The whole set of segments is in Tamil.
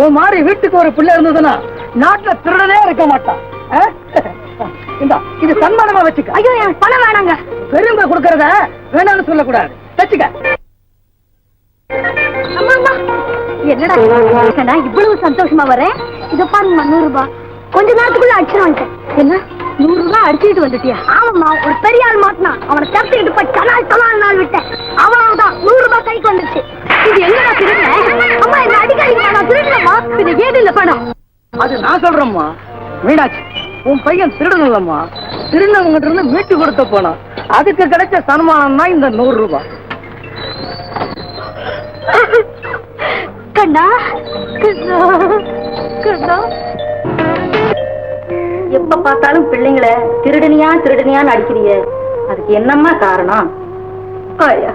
உன் மாதிரி வீட்டுக்கு ஒரு பிள்ளை இருந்ததுன்னா நாட்டுல திருடனே இருக்க மாட்டான். இது சன்மானமா வச்சுக்க. ஐயோ எனக்கு பணம் வேணாங்க. பெருமை கொடுக்கறத வேணாம்னு சொல்லக்கூடாது. வச்சுக்க. என்னடா இவ்வளவு சந்தோஷமா வரேன். இத பாருங்க 100 ரூபாய். கொஞ்ச நேரத்துக்குள்ள அடிச்சு வந்துட்டேன். என்ன 100 ரூபாய் அடிச்சுட்டு வந்துட்டியா? ஆமாம்மா, ஒரு பெரிய ஆள் மாட்டினா அவனை தப்பிக்கிட்டு போய் தலால் நாள் விட்டேன். அவ்வளவுதான் 100 ரூபாய் கைக்கு வந்துருச்சு. இது எங்கடா திருடுறேன்? அம்மா என்ன அடிக்காதீங்க, நான் திருடுறேம்மா. இது ஏது இல்ல பணம். அது நான் சொல்றேம்மா. மீனாட்சி, உன் பையன் திருடனல்லம்மா. திருநவங்கிட்ட இருந்து மீட்டு கொடுத்த போனான். அதுக்கு கிடைச்ச சன்மானம் தான் இந்த 100 ரூபாய். கண்ணா கண்ணா கண்ணா, எப்ப பார்த்தாலும் பிள்ளைங்களை திருடனியான்னு அடிக்கிறிய, அதுக்கு என்னம்மா காரணம்? ஆயா,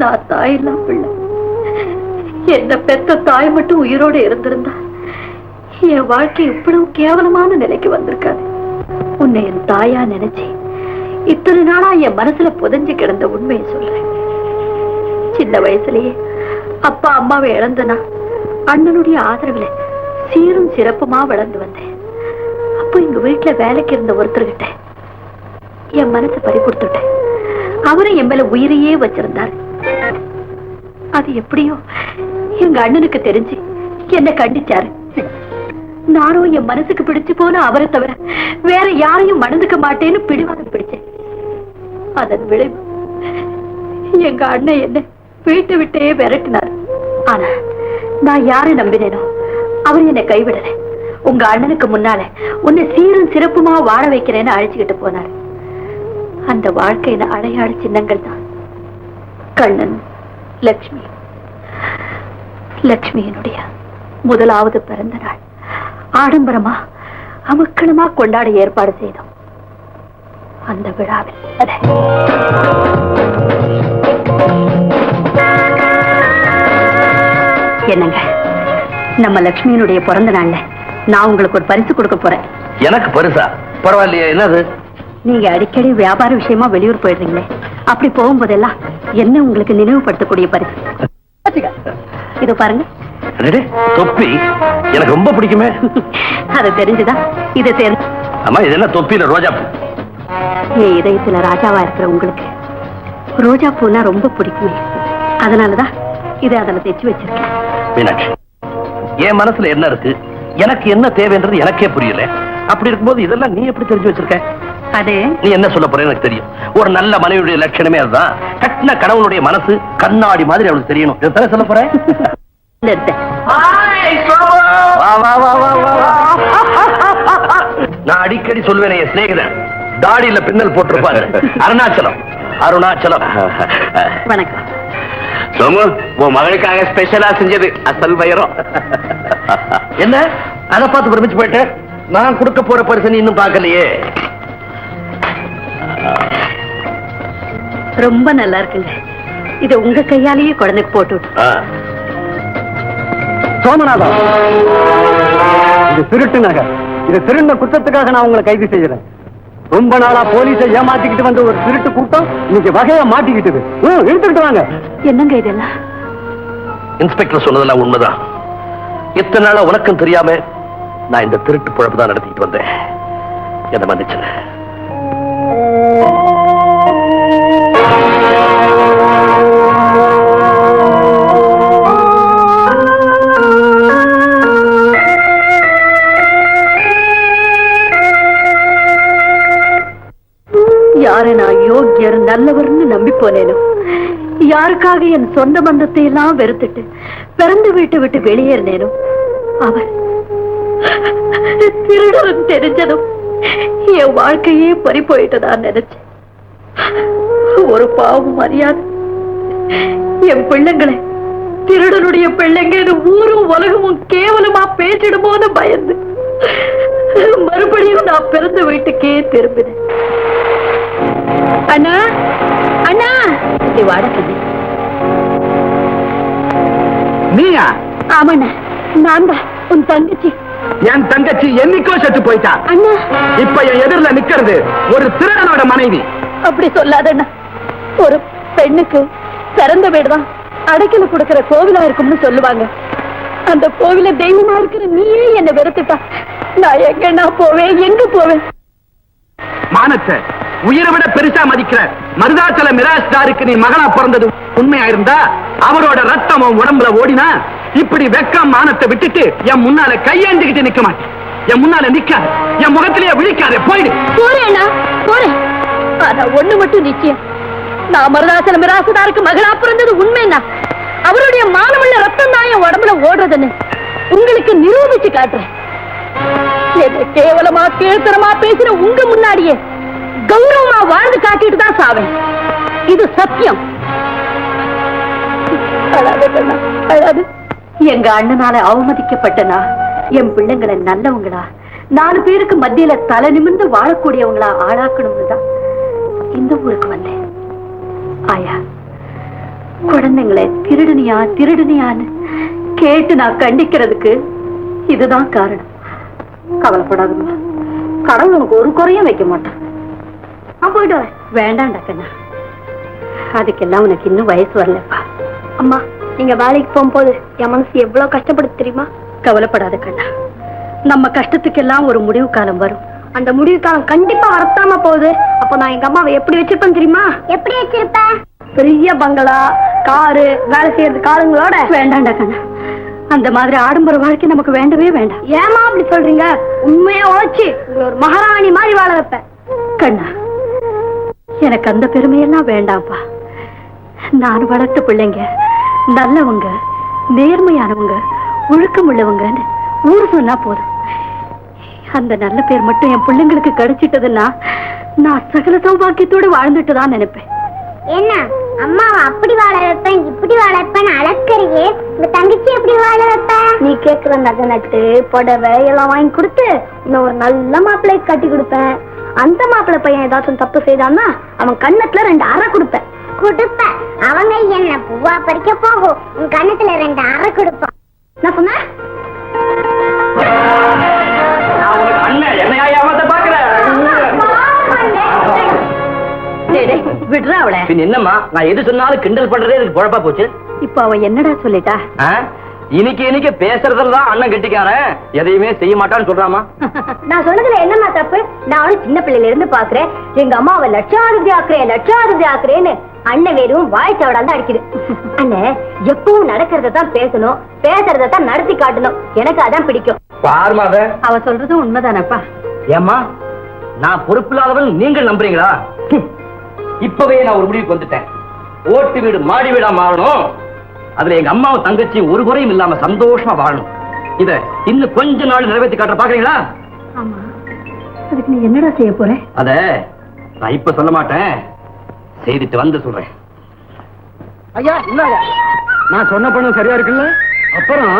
நான் தாயெல்லாம் பிள்ளை. என்ன பெத்த தாய் மட்டும் உயிரோடு இருந்திருந்தா என் வாழ்க்கை இவ்வளவு கேவலமான நிலைக்கு வந்திருக்காது. உன்னை என் தாயா நினைச்சு இத்தனை நாளா என் மனசுல புதைஞ்சு கிடந்த உண்மையை சொல்றேன். சின்ன வயசுலயே அப்பா அம்மாவை இழந்தனா அண்ணனுடைய ஆதரவுல சீரும் சிறப்புமா வளர்ந்து வந்தேன். அப்போ எங்க வீட்டுல வேலைக்கு இருந்த ஒருத்தர்கிட்ட என் மனசை பறி கொடுத்துட்டேன். அவரும் என் மேல உயிரையே வச்சிருந்தாரு. அது எப்படியோ எங்க அண்ணனுக்கு தெரிஞ்சு என்ன கண்டிச்சாரு. நானும் என் மனசுக்கு பிடிச்சு போன அவரை தவிர வேற யாரையும் மணந்துக்க மாட்டேன்னு பிடிவாதம் பிடிச்சேன். அதன் விளைவு எங்க அண்ணன் என்ன வீட்டை விட்டே விரட்டினார். ஆனா நான் யாரை நம்பினேனோ அவர் என்னை கைவிடல. உங்க அண்ணனுக்கு முன்னால உன்னை சீரும் சிறப்புமா வாழ வைக்கிறேன்னு அழைச்சுக்கிட்டு போனார். அந்த வாழ்க்கையில அடையாள சின்னங்கள் தான் கண்ணன், லட்சுமி. லட்சுமியினுடைய முதலாவது பிறந்த நாள் ஆடம்பரமா அமக்களமா கொண்டாட ஏற்பாடு செய்தோம். அந்த விழாவில் என்னங்க, நம்ம லட்சுமியினுடைய பிறந்த நாள்ல நான் உங்களுக்கு ஒரு பரிசு கொடுக்க போறேன். எனக்கு பரிசா? பரவாயில்லையா, என்னது? நீங்க அடிக்கடி வியாபார விஷயமா வெளியூர் போயிடுறீங்களே, அப்படி போகும்போதெல்லாம் என்ன உங்களுக்கு நினைவுபடுத்தக்கூடிய பரிசு. இது பாருங்க. தொப்பி எனக்கு ரொம்ப பிடிக்குமே. அது தெரிஞ்சுதான் இதை தேர்ந்து. அம்மா, இது என்ன தொப்பி? ரோஜா பூ. என் இதயத்துல ராஜாவா இருக்கிற உங்களுக்கு ரோஜா பூனா ரொம்ப பிடிக்குமே, அதனாலதான் இதை அதில் தைச்சு வச்சிருக்கேன். மீனாட்சி, என் மனசுல என்ன இருக்கு, எனக்கு என்ன தேவைன்றது எனக்கே புரியல. அப்படி இருக்கும்போது இதெல்லாம் நீ எப்படி தெரிஞ்சு வச்சிருக்க? அது நீ என்ன சொல்ல போற எனக்கு தெரியும். ஒரு நல்ல மனைவியுடைய லட்சணமே அதுதான். கட்டின கணவனுடைய மனசு கண்ணாடி மாதிரி அவளுக்கு தெரியணும். இதுதானே சொல்ல போறேன். நான் அடிக்கடி சொல்வேன், என் சிநேகிதன் தாடியில பின்னல் போட்டிருப்பாரு. அருணாச்சலம். அருணாச்சலம். வணக்கம். சோமு, உன் மகளுக்காக ஸ்பெஷலா செஞ்சது அசல் வைரம். என்ன அதை பார்த்து பிரமிச்சு போயிட்டு நான் கொடுக்க போற பரிசு நீ இன்னும் பார்க்கலையே. ரொம்ப நல்லா இருக்குங்க. இது உங்க கையாலேயே குழந்தைக்கு போட்டு. சோமநாதம், இது திருட்டு நகர். இது திருண்ட குற்றத்துக்காக நான் உங்களை கைது செய்யறேன். ரொம்ப நாளா போலீஸை ஏமாத்திக்கிட்டு வந்த ஒரு திருட்டு கூட்டம் இன்னைக்கு வகையா மாட்டிக்கிட்டு எடுத்துக்கிட்டு வாங்க. என்னங்க இதெல்லாம்? இன்ஸ்பெக்டர் சொன்னதெல்லாம் உண்மைதான். இத்தனை நாளா உனக்கும் தெரியாம நான் இந்த திருட்டு பொழப்பு தான் நடத்திட்டு வந்தேன். என்ன மன்னிச்சு. யாரை நான் யோக்கியர் நல்லவர்னு நம்பி போனேனோ, யாருக்காக என் சொந்த பந்தத்தை எல்லாம் வெறுத்துட்டு பிறந்து வீட்டை விட்டு வெளியேறினேனோ, அவர் திருடன் தெரிஞ்சதும் என் வாழ்க்கையே பறி போயிட்டதா நினைச்சேன். ஒரு பாவம் அறியாது என் பிள்ளைங்களை திருடனுடைய பிள்ளைங்க ஊரும் உலகமும் கேவலமா பேசிடுமோன்னு பயந்து மறுபடியும் நான் பிறந்த வீட்டுக்கே திரும்பினேன். அண்ணா, அண்ணா, வாடகை. நீயா? ஆமாண்ணா, நான் தான் உன் தங்கச்சி. என் தங்கச்சி என்னைக்கோ செத்து போயிட்டா. அண்ணா, இப்ப என் எதிரில நிக்கிறது ஒரு திருடனோட மனைவி. அப்படி சொல்லாதண்ணா. ஒரு பெண்ணுக்கு பிறந்த வீடுதான் அடைக்கல கொடுக்கிற கோவிலா இருக்கும்னு சொல்லுவாங்க. அந்த கோவில தெய்வமா இருக்கிற நீயே என்ன வெறுத்துட்டா. நான் எங்க போவேன், எங்க போவேன்? மானத்தை உயிரை விட பெருசா மதிக்கிற மருதாச்சல மிராஸ்தாருக்கு நீ மகனா பிறந்தது உண்மையா இருந்தா அவரோட ரத்தம் உடம்புல ஓடினா இப்படி வெக்கம் மானத்தை விட்டுட்டு என் முன்னால கையேந்திக்கிட்டு நிக்க மாட்டேன். என் முன்னால நிக்காத, என் முகத்திலேயே விழிக்காத, போயிடு. போறேன்னா போறேன். ஆனா ஒண்ணு மட்டும் நிச்சயம், நான் மருதாச்சல மிராசுதாருக்கு மகளா பிறந்தது உண்மைன்னா அவருடைய மானமுள்ள ரத்தம் தான் என் உடம்புல ஓடுறதுன்னு உங்களுக்கு நிரூபிச்சு காட்டுறேன். கேவலமா கீழ்த்தரமா பேசுற உங்க முன்னாடியே கௌரவமா வாழ்ந்து காட்டிட்டு தான் சாவேன். இது சத்தியம். அழாது. எங்க அண்ணனால அவமதிக்கப்பட்டனா என் பிள்ளைங்களை நல்லவங்களா 4 பேருக்கு மத்தியில தலை நிமிர்ந்து வாழக்கூடியவங்களா ஆளாக்கணும்னு தான் இந்த ஊருக்கு வந்தேன். ஆயா, குழந்தைங்களை திருடுனியான்னு கேட்டு நான் கண்டிக்கிறதுக்கு இதுதான் காரணம். கவலைப்படாதுமா, கடவுள் உனக்கு ஒரு குறையும் வைக்க மாட்டான். நான் போயிட்டு வரேன். வேண்டாம்டா கண்ணா, அதுக்கெல்லாம் உனக்கு இன்னும் வயசு வரலப்பா. அம்மா, நீங்க வேலைக்கு போகும்போது என் மனசு எவ்வளவு கஷ்டப்படுது தெரியுமா? கவலைப்படாத கண்ணா, நம்ம கஷ்டத்துக்கெல்லாம் ஒரு முடிவு காலம் வரும். அந்த முடிவு காலம் கண்டிப்பா வரத்தாம போகுது. அப்ப நான் எங்க அம்மாவை எப்படி வச்சிருப்பேன் தெரியுமா? எப்படி வச்சிருப்பேன்? பெரிய பங்களா, காரு, வேலை செய்யறது காலங்களோட. வேண்டாம்டா கண்ணா, அந்த மாதிரி ஆடம்பர வாழ்க்கை நமக்கு வேண்டவே வேண்டாம். ஏமா அப்படி சொல்றீங்க? உண்மையா உழைச்சு ஒரு மகாராணி மாதிரி வாழ வைப்பேன். கண்ணா, எனக்கு அந்த பெருமையெல்லாம் வேண்டாம்ப்பா. நான் வளர்த்த பிள்ளைங்க நல்லவங்க, நேர்மையானவங்க, ஒழுக்கம் உள்ளவங்கன்னு ஊர் சொன்னா போதும். அந்த நல்ல பேர் மட்டும் என் பிள்ளைங்களுக்கு கிடைச்சிட்டதுன்னா நான் சகல சௌபாக்கியத்தோடு வாழ்ந்துட்டு தான் நினைப்பேன். என்ன அம்மாவை அப்படி வாழ வைப்பேன், இப்படி வாழ வைப்பேன் அழக்கறியே, இந்த தங்கச்சி எப்படி வாழ வைப்பேன்? நீ கேட்கிற நகை நட்டு புடவை எல்லாம் வாங்கி கொடுத்து இன்னும் ஒரு நல்ல மாப்பிள்ளை கட்டி கொடுப்பேன். அந்த மாப்பிள்ளை பையன் ஏதாச்சும் தப்பு செய்தான்னா அவன் கண்ணத்துல 2 அறை கொடுப்பேன். அவங்க என்ன பூவா பறிக்க போகும், உன் கண்ணத்துல 2 அறை கொடுப்பான். நான் சொன்னேன் விடுறா அவளை. என்னம்மா, நான் எது சொன்னாலும் கிண்டல் பண்றதே எனக்கு குழப்பா போச்சு. இப்ப அவ என்னடா சொல்லிட்டா? இன்னைக்கு பேசுறதெல்லாம் அண்ணன் கெட்டிக்காரன், எதையுமே செய்ய மாட்டான்னு சொல்றாமா. நான் சொன்னதுல என்னமா தப்பு? நானும் சின்ன பிள்ளையில இருந்து பாக்குறேன், எங்க அம்மாவை லட்சாதிபதி ஆக்குறேன்னு அண்ணன் வெறும் வாய் சவடால் தான் அடிக்குது. அண்ணன் எப்பவும் நடக்கிறதான் பேசணும், பேசுறதான் நடத்தி காட்டணும். எனக்கு அதான் பிடிக்கும். அவ சொல்றதும் உண்மைதானப்பா. ஏம்மா, நான் பொறுப்பில்லாதவன் நீங்கள் நம்புறீங்களா? இப்பவே நான் ஒரு முடிவுக்கு வந்துட்டேன். ஓட்டு வீடு மாடி வீடா மாறணும். அதுல எங்க அம்மாவும் தங்கச்சி ஒரு குறையும் இல்லாம சந்தோஷமா வாழணும். இத இன்னும் கொஞ்ச நாள் நிறைவேற்றி காட்ட பாக்குறீங்களா? ஆமா, அதுக்கு நீ என்னடா செய்ய போற? அத நான் இப்ப சொல்ல மாட்டேன், செய்துட்டு வந்து சொல்றேன். ஐயா இல்ல, நான் சொன்ன பணம் சரியா இருக்குல்ல? அப்புறம்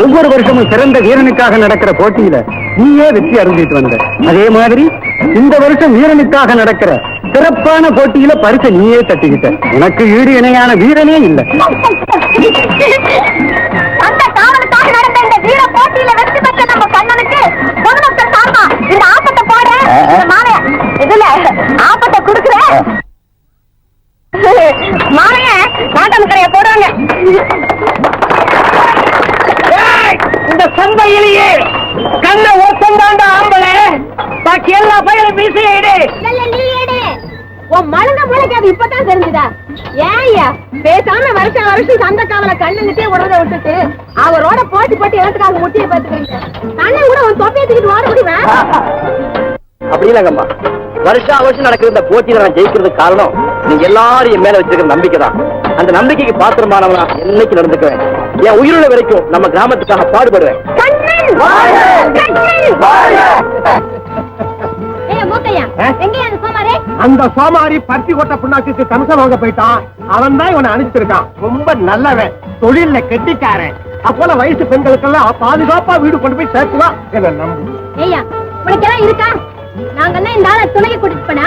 ஒவ்வொரு வருஷமும் சிறந்த வீரனுக்காக நடக்கிற போட்டியில நீயே வெற்றி அடைஞ்சிட்டு வந்த அதே மாதிரி இந்த வருஷம் வீரனுக்காக நடக்கிற சிறப்பான போட்டியில பரிசை நீயே தட்டிக்கிட்ட. உனக்கு ஈடு இணையான வீரனே இல்லை. அந்த காவலுக்காக நடந்த இந்த வீர போட்டியில வெற்றி பெற்ற நம்ம கண்ணனுக்கு பொதுமக்கள் சார்பா இந்த ஆப்பத்தை போட மாலைய இதுல ஆப்பத்தை கொடுக்குற மாலைய நாட்டமுக்கரைய போடுவாங்க. இந்த சந்தையிலேயே கண்ண ஓட்டம் தாண்டா ஆம்பளை, பாக்கி எல்லா பயிரும் வீசி எடு. நீ எடு. உன் மழுங்க மூளைக்கு அது இப்பதான் தெரிஞ்சுதா? ஏய்யா பேசாம வருஷம் சந்த காவல கண்ணுகிட்டே உடறத விட்டுட்டு அவரோட போட்டி இடத்துக்காக முட்டியை பார்த்துக்கிறீங்க. கண்ணை கூட உன் தொப்பியை தூக்கிட்டு ஓட முடியுமா? அப்படி இல்லங்கம்மா, வருஷம் நடக்கிற இந்த போட்டியில நான் ஜெயிக்கிறதுக்கு காரணம் நீங்க எல்லாரும் என் மேல வச்சிருக்கிற நம்பிக்கை தான். அந்த நம்பிக்கைக்கு பாத்திரமானவனா என்னைக்கு நடந்துக்குவேன். என் உயிருள்ள வரைக்கும் நம்ம கிராமத்துக்காக பாடுபடுவேன். அந்த சோமாரி பருத்தி கொட்ட புண்ணாக்கு கமிஷன் வாங்க போயிட்டான். அவன் தான் இவனை அனுப்பிச்சிருக்கான். ரொம்ப நல்லவன், தொழில கெட்டிக்காரன். அப்போல வயசு பெண்களுக்கெல்லாம் பாதுகாப்பா வீடு கொண்டு போய் சேர்த்துவான். என்ன நம்பு. ஐயா உனக்கெல்லாம் இருக்கா? நாங்கெல்லாம் இந்த ஆளை துணைக்கு கூட்டிட்டு போனா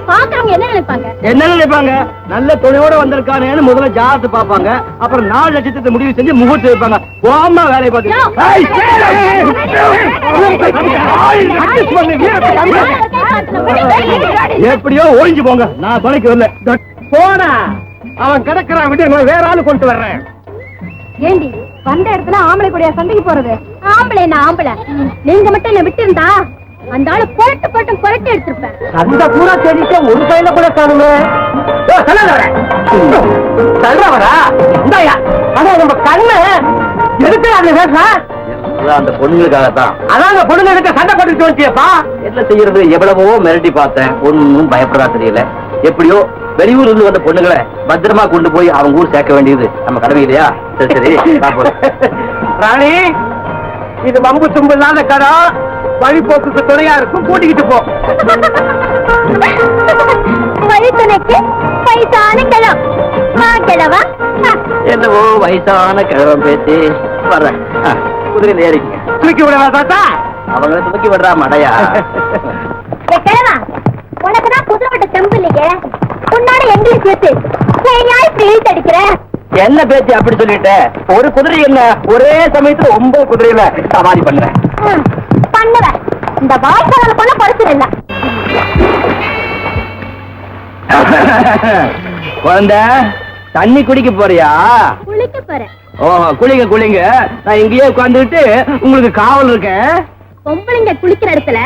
பாக்குறவங்க என்ன நினைப்பாங்க? என்ன நினைப்பாங்க? நல்ல துணையோட வந்திருக்கானேன்னு முதல்ல ஜாதகத்தை பாப்பாங்க. அப்புறம் 4 லட்சத்தை முடிவு செஞ்சு முகூர்த்தம் வைப்பாங்க. ஓமா வேலையை பார்த்து எப்படியோ ஒழிஞ்சு போங்க. நான் துணைக்கு வரல. போனா அவன் கிடக்குறான், விட்டு நான் வேற ஆளு கொண்டு வர்றேன். ஏண்டி வந்த இடத்துல ஆம்பளை கூடிய சண்டைக்கு போறது? ஆம்பளை என்ன ஆம்பளை? நீங்க மட்டும் என்ன விட்டு இருந்தா அந்த ஆளு புரட்டு எடுத்திருப்பேன். அந்த பூரா தேடிட்டு ஒரு கையில கூட காணுமே. சொல்றவரா இந்தாயா, அதான் நம்ம கண்ணு எதுக்கு அதுல பேச? அந்த பொண்ணுங்களுக்காகத்தான். அதான் அந்த பொண்ணுங்க சண்டை போட்டுட்டு வச்சியப்பா. என்ன செய்யறது? எவ்வளவோ மிரட்டி பார்த்தேன், ஒன்னும் பயப்படா தெரியல. எப்படியோ வெளியூர்ல இருந்து வந்த பொண்ணுங்களை பத்திரமா கொண்டு போய் அவங்க ஊர் சேர்க்க வேண்டியது நம்ம கடமை இல்லையா? சரி ராணி, இது மம்பு தும்பு இல்லாத கடம், வழிபோக்குக்கு துணையா இருக்கும். கூட்டிக்கிட்டு போ. வழித்துணைக்கு வயசான கிழம் கிழவா? என்னவோ வயசான கிழவன் பேசி வர்றேன். குதிரையில ஏறிங்க. தூக்கி விடவா தாத்தா? அவங்கள தூக்கி விடுறா மடையா. கிழவா உனக்குதான் குதிரைப்பட்ட செம்பு இல்லையே, உன்னால எங்களுக்கு சேர்த்து இப்படி இழுத்தடிக்கிற. என்ன பேச்சு அப்படி சொல்லிட்ட? ஒரு குதிரை என்ன ஒரே சமயத்துல 9 குதிரையில சவாரி பண்றேன். பண்ணுவேன். இந்த வாய்க்கால பண்ண பரிசு இல்ல. குழந்தை, தண்ணி குடிக்க போறியா? குளிக்க போறேன். ஓ, குளிங்க குளிங்க. நான் இங்கேயே உட்கார்ந்துட்டு உங்களுக்கு காவல் இருக்கேன். பொம்பளைங்க குளிக்கிற இடத்துல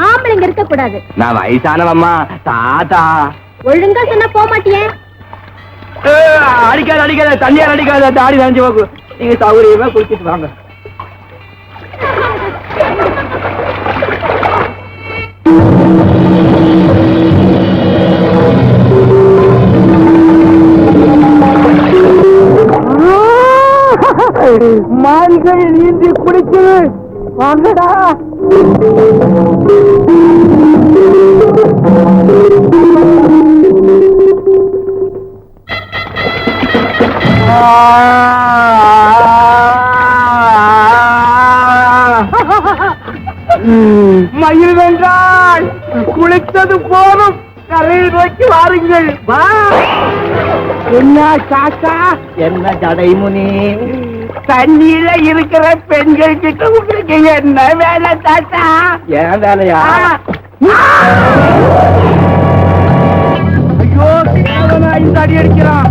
ஆம்பளைங்க இருக்க கூடாது. நான் வயசானவம்மா. தாத்தா ஒழுங்கா சொன்னா போக மாட்டியே. அடிக்காத அடிக்காத, தண்ணியார் அடிக்காத, தாடி நனைஞ்சு போக்கு. நீங்க சௌகரியமா குளிச்சிட்டு வாங்க. மான்கள் நீந்தி குடிக்குது. வாங்கடா. மயில் வென்றால் குளித்தது போதும், கரையில் நோக்கி வாருங்கள். வா. என்ன சாக்கா? என்ன ஜடைமுனி? தண்ணியில இருக்கிற பெண்கள் கிட்ட உங்களுக்கு என்ன வேலை தாத்தா? ஏன் வேலையா? ஐயோ, கேவனா இந்த அடி அடிக்கிறான்.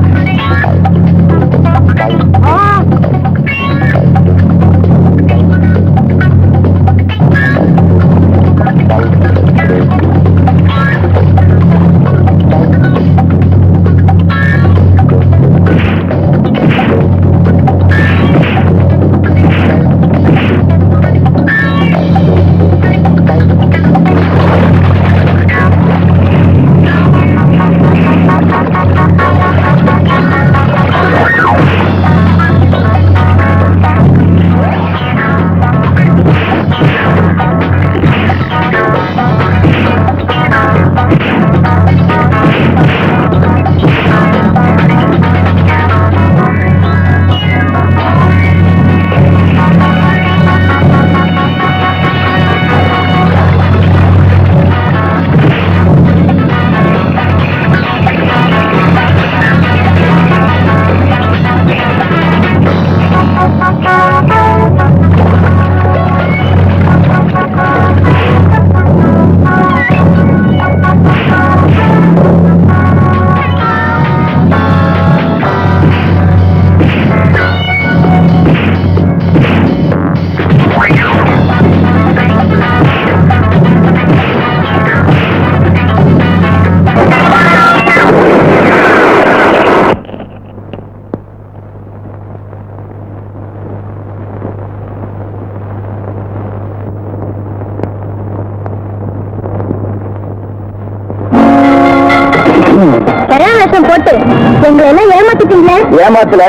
எங்களை எல்லாம் ஏமாத்திட்டீங்களே. ஏமாத்துல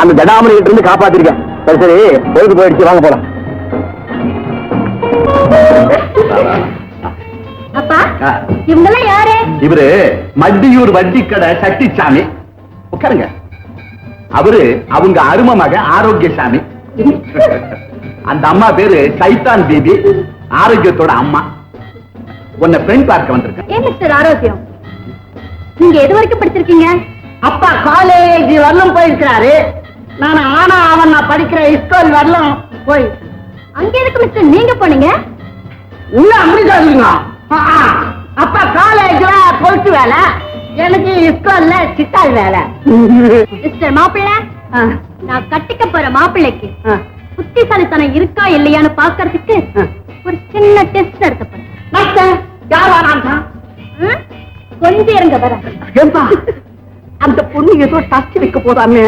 அந்த ஜடாமணி கிட்ட இருந்து காப்பாத்திருக்கேன். சரி சரி, பொழுது போயிடுச்சு, வாங்க போலாம். அப்பா, இவங்கெல்லாம் யாரு? இவரு மத்தியூர் வட்டி கடை சட்டிச்சாமி. உட்காருங்க. அவரு அவங்க அருமை மக ஆரோக்கியசாமி. அந்த அம்மா பேரு சைத்தான் பீபி, ஆரோக்கியத்தோட அம்மா. உன்னை ஃப்ரெண்ட் பார்க்க வந்திருக்கேன். ஏன் மிஸ்டர் ஆரோக்கியம், நீங்க எது வரைக்கும் படிச்சிருக்கீங்க? அப்பா காலேஜ் வரலும் போயிருக்கிறாரு. நான் ஆனா அவன் நான் படிக்கிற ஸ்கூல் வரலும் போய். அங்க எதுக்கு மிஸ்டர் நீங்க போனீங்க? உள்ள அப்படி சொல்லுங்க. அப்பா காலேஜ்ல பொறுத்து வேலை, எனக்கு ஸ்கூல்ல சித்தாள் வேலை. மிஸ்டர் மாப்பிள்ளை, நான் கட்டிக்க போற மாப்பிள்ளைக்கு புத்திசாலித்தனம் இருக்கா இல்லையான்னு பாக்குறதுக்கு ஒரு சின்ன டெஸ்ட் நடத்த போறேன். யார் வராங்க? கொஞ்சம் இருங்க வர. ஏம்பா, அந்த பொண்ணு ஏதோ டச் வைக்க போதாமே,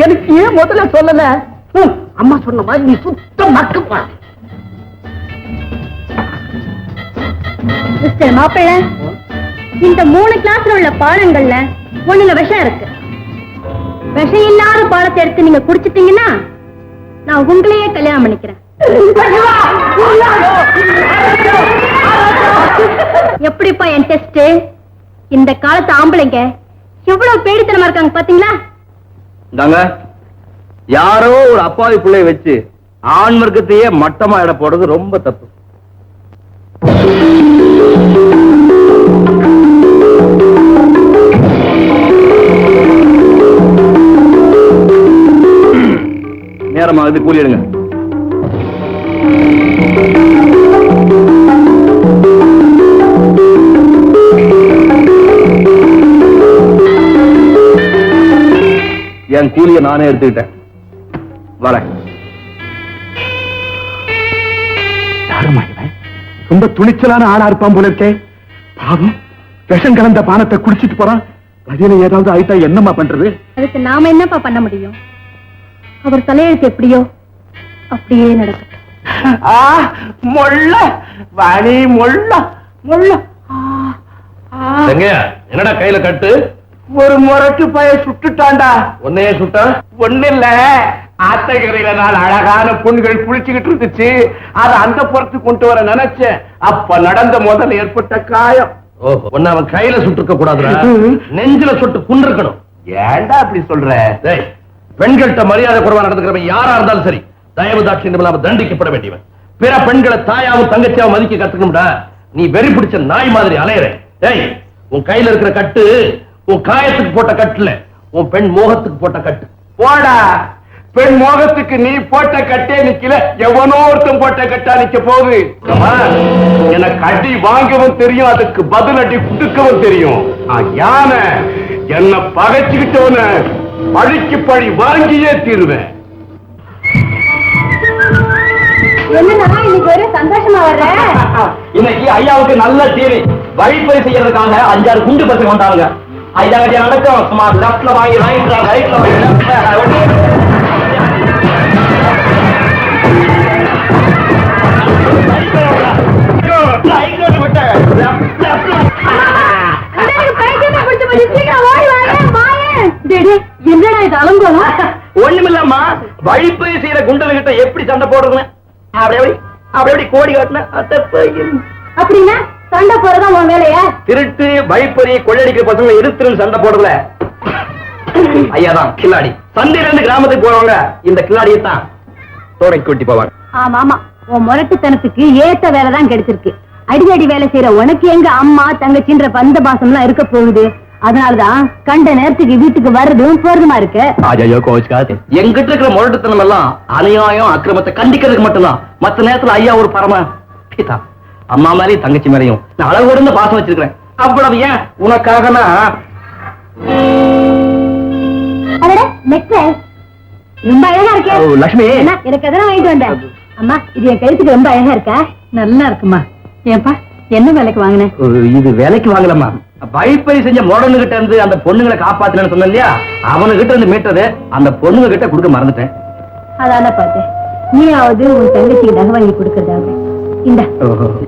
எனக்கு ஏன் முதல்ல சொல்லல? அம்மா சொன்ன மாதிரி நீ சுத்தம் மக்குப்பா. மிஸ்டர் மாப்பிள்ளை, இந்த 3 கிளாஸ்ல உள்ள பாடங்கள்ல ஒண்ணுல விஷம் இருக்கு. விஷம் இல்லாத பாடத்தை எடுத்து நீங்க குடிச்சிட்டீங்கன்னா நான் உங்களையே கல்யாணம் பண்ணிக்கிறேன். எப்படிப்பா என் டெஸ்ட்? இந்த காலத்து ஆம்பளைங்க எவ்வளவு பேடித்தனமா இருக்காங்க பாத்தீங்களா? யாரோ ஒரு அப்பாவி பிள்ளைய வச்சு ஆண் வர்க்கத்தையே மட்டமா இட போடுறது ரொம்ப தப்பு. நேரமாகுது, கூலி எடுங்க. என் கூலியை நானே எடுத்துக்கிட்டேன். வரேன். ரொம்ப துணிச்சலான ஆளா இருப்பான் போல இருக்கே. பாவம், விஷம் கலந்த பானத்தை குடிச்சிட்டு போறான். பதில ஏதாவது ஆயிட்டா என்னமா பண்றது? அதுக்கு நாம என்னப்பா பண்ண முடியும்? அவர் தலையெழுத்து எப்படியோ அப்படியே நடக்கும். மொள்ள வாணி, மொள்ள மொள்ள. என்னடா கையில கட்டு? ஒரு முறைக்கு பய சுட்டுட்டான்டா. ஒன்னையே சுட்டா? ஒண்ணு இல்ல, ஆத்தகரையில நான் அழகான பொண்ணுகள் குளிச்சுக்கிட்டு இருந்துச்சு. அது அந்த புறத்து கொண்டு வர நினைச்சேன். அப்ப நடந்த முதல்ல ஏற்பட்ட காயம். ஓஹோ, ஒன்னு அவன் கையில சுட்டுக்க கூடாதுடா, நெஞ்சில சுட்டு குண்டிருக்கணும். ஏன்டா அப்படி சொல்ற? பெண்கள்கிட்ட மரியாதை குறைவா நடந்துக்கிறவன் யாரா இருந்தாலும் சரி, தயவு தாட்சியம் இல்லாம தண்டிக்கப்பட வேண்டியவன். பிற பெண்களை தாயாவும் தங்கச்சியாவும் மதிக்க கத்துக்கணும்டா. நீ வெறி பிடிச்ச நாய் மாதிரி அலையற. டேய், உன் கையில இருக்கிற கட்டு உன் காயத்துக்கு போட்ட கட்டுல, உன் பெண் மோகத்துக்கு போட்ட கட்டு. போடா, பெண் மோகத்துக்கு நீ போட்ட கட்டே நிக்கல, எவனோ ஒருத்தன் போட்ட கட்டா நிக்க போகுது. எனக்கு அடி வாங்கவும் தெரியும், அதுக்கு பதில் அடி குடுக்கவும் தெரியும். யானை என்ன பகைச்சுக்கிட்டவன பழிக்கு பழி வாங்கியே தீருவேன். என்னன்னா இன்னைக்கு ஒரு சந்தோஷமா வர்ற? இன்னைக்கு ஐயாவுக்கு நல்ல தீனி வழிப்பறி செய்யறதுக்காக 5-6 குண்டு பசங்க வந்தாங்க. ஐயா நடக்கும், சும்மா லெப்ட்ல வாங்கி ரைட்ல ரைட்ல என்னடா இது அலங்கோலா? ஒண்ணுமில்லம்மா, வழிப்பறி செய்யற குண்டல்கிட்ட எப்படி சண்டை போடுறதுன்னு அப்படி கோடி காட்டின. அப்படின்னா சண்டை போறதா உன் வேலையா? திருட்டு, வழிப்பறி, கொள்ளடிக்கிற பசங்களை எதிர்த்து சண்டை போடுறதுல ஐயாதான் கில்லாடி. சந்தையில இருந்து கிராமத்துக்கு போறவங்க இந்த கில்லாடியை தான் தோடை கூட்டி போவாங்க. ஆமா ஆமா, உன் முரட்டுத்தனத்துக்கு ஏத்த வேலைதான் கிடைச்சிருக்கு. அடிதடி வேலை செய்யற உனக்கு எங்க அம்மா தங்கச்சின்ற பந்த பாசம் எல்லாம் இருக்க போகுது. அதனாலதான் கண்ட நேரத்துக்கு வீட்டுக்கு வர்றதும் போறதுமா இருக்கு. எங்கிட்ட இருக்கிற முரட்டுத்தனம் எல்லாம் அநியாயம், அக்கிரமத்தை கண்டிக்கிறதுக்கு மட்டும்தான். மத்த நேரத்துல ஐயா ஒரு பரம பிதா. அம்மா மேலையும் தங்கச்சி மேலையும் நான் அளவு இருந்து பாசம் வச்சிருக்கிறேன். அவ்வளவு ஏன் உனக்காகனா ரொம்ப அழகா இருக்கே லட்சுமி. எனக்கு எதனா வாங்கிட்டு வந்தேன். அம்மா, இது என் கழுத்துக்கு ரொம்ப அழகா இருக்கா? நல்லா இருக்குமா. ஏன்பா, என்ன வேலைக்கு வாங்கினேன்? இது வேலைக்கு வாங்கலம்மா, வழிப்பறி செஞ்ச மோடனு கிட்ட இருந்து அந்த பொண்ணுங்களை காப்பாத்தலன்னு சொன்ன இல்லையா, அவனு கிட்ட இருந்து மீட்டது அந்த பொண்ணுங்க கிட்ட கொடுக்க மறந்துட்டேன். அதான பார்த்தேன். நீயாவது உன் தங்கச்சிக்கு நகை வாங்கி கொடுக்கறதாக. இந்த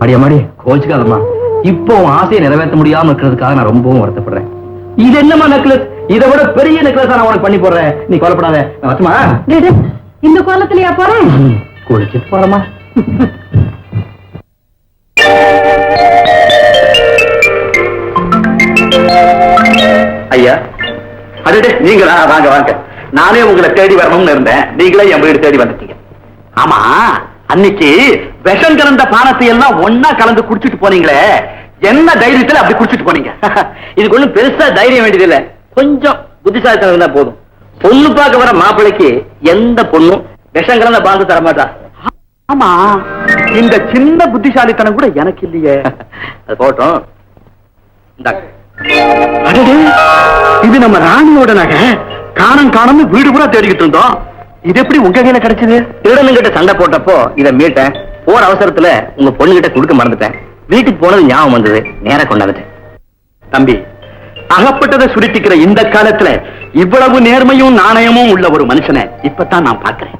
அடியமாடி கோச்சுக்காதம்மா, இப்போ ஆசையை நிறைவேற்ற முடியாம இருக்கிறதுக்காக நான் ரொம்பவும் வருத்தப்படுறேன். இது என்னமா நெக்லஸ், இதை விட பெரிய நெக்லஸ் நான் உனக்கு பண்ணி போடுறேன், நீ கொலைப்படாத. வச்சுமா இந்த கோலத்திலயா போறேன்? குளிச்சிட்டு போறமா. ஐயா, அடடே நீங்களா? வாங்க வாங்க. நானே உங்களை தேடி வரணும்னு இருந்தேன், நீங்களே என் வீடு தேடி வந்துட்டீங்க. ஆமா, அன்னைக்கு விஷம் கலந்த பானத்தை எல்லாம் ஒன்னா கலந்து குடிச்சிட்டு போனீங்களே, என்ன தைரியத்துல அப்படி குடிச்சிட்டு போனீங்க? இதுக்கு ஒண்ணும் பெருசா தைரியம் வேண்டியது இல்ல, கொஞ்சம் புத்திசாலித்தனம் இருந்தா போதும். பொண்ணு பார்க்க வர மாப்பிள்ளைக்கு எந்த பொண்ணும் விஷம் கலந்த பானத்தை தர மாட்டா. ஆமா, இந்த சின்ன புத்திசாலித்தனம் கூட எனக்கு இல்லையே. அது போட்டோம். இது நம்ம ராணியோட நகை, காணம் வீடு கூட தேடிக்கிட்டு இருந்தோம். இது எப்படி உங்க கையில கிடைச்சது? திருடனுங்கிட்ட சண்டை போட்டப்போ இதை மீட்டேன். போற அவசரத்துல உங்க பொண்ணுகிட்ட கொடுக்க மறந்துட்டேன். வீட்டுக்கு போனது ஞாபகம் வந்தது, நேரா கொண்டாந்துட்டேன். தம்பி, அகப்பட்டதை சுருட்டிக்கிற இந்த காலத்துல இவ்வளவு நேர்மையும் நாணயமும் உள்ள ஒரு மனுஷனை இப்பதான் நான் பார்க்கிறேன்.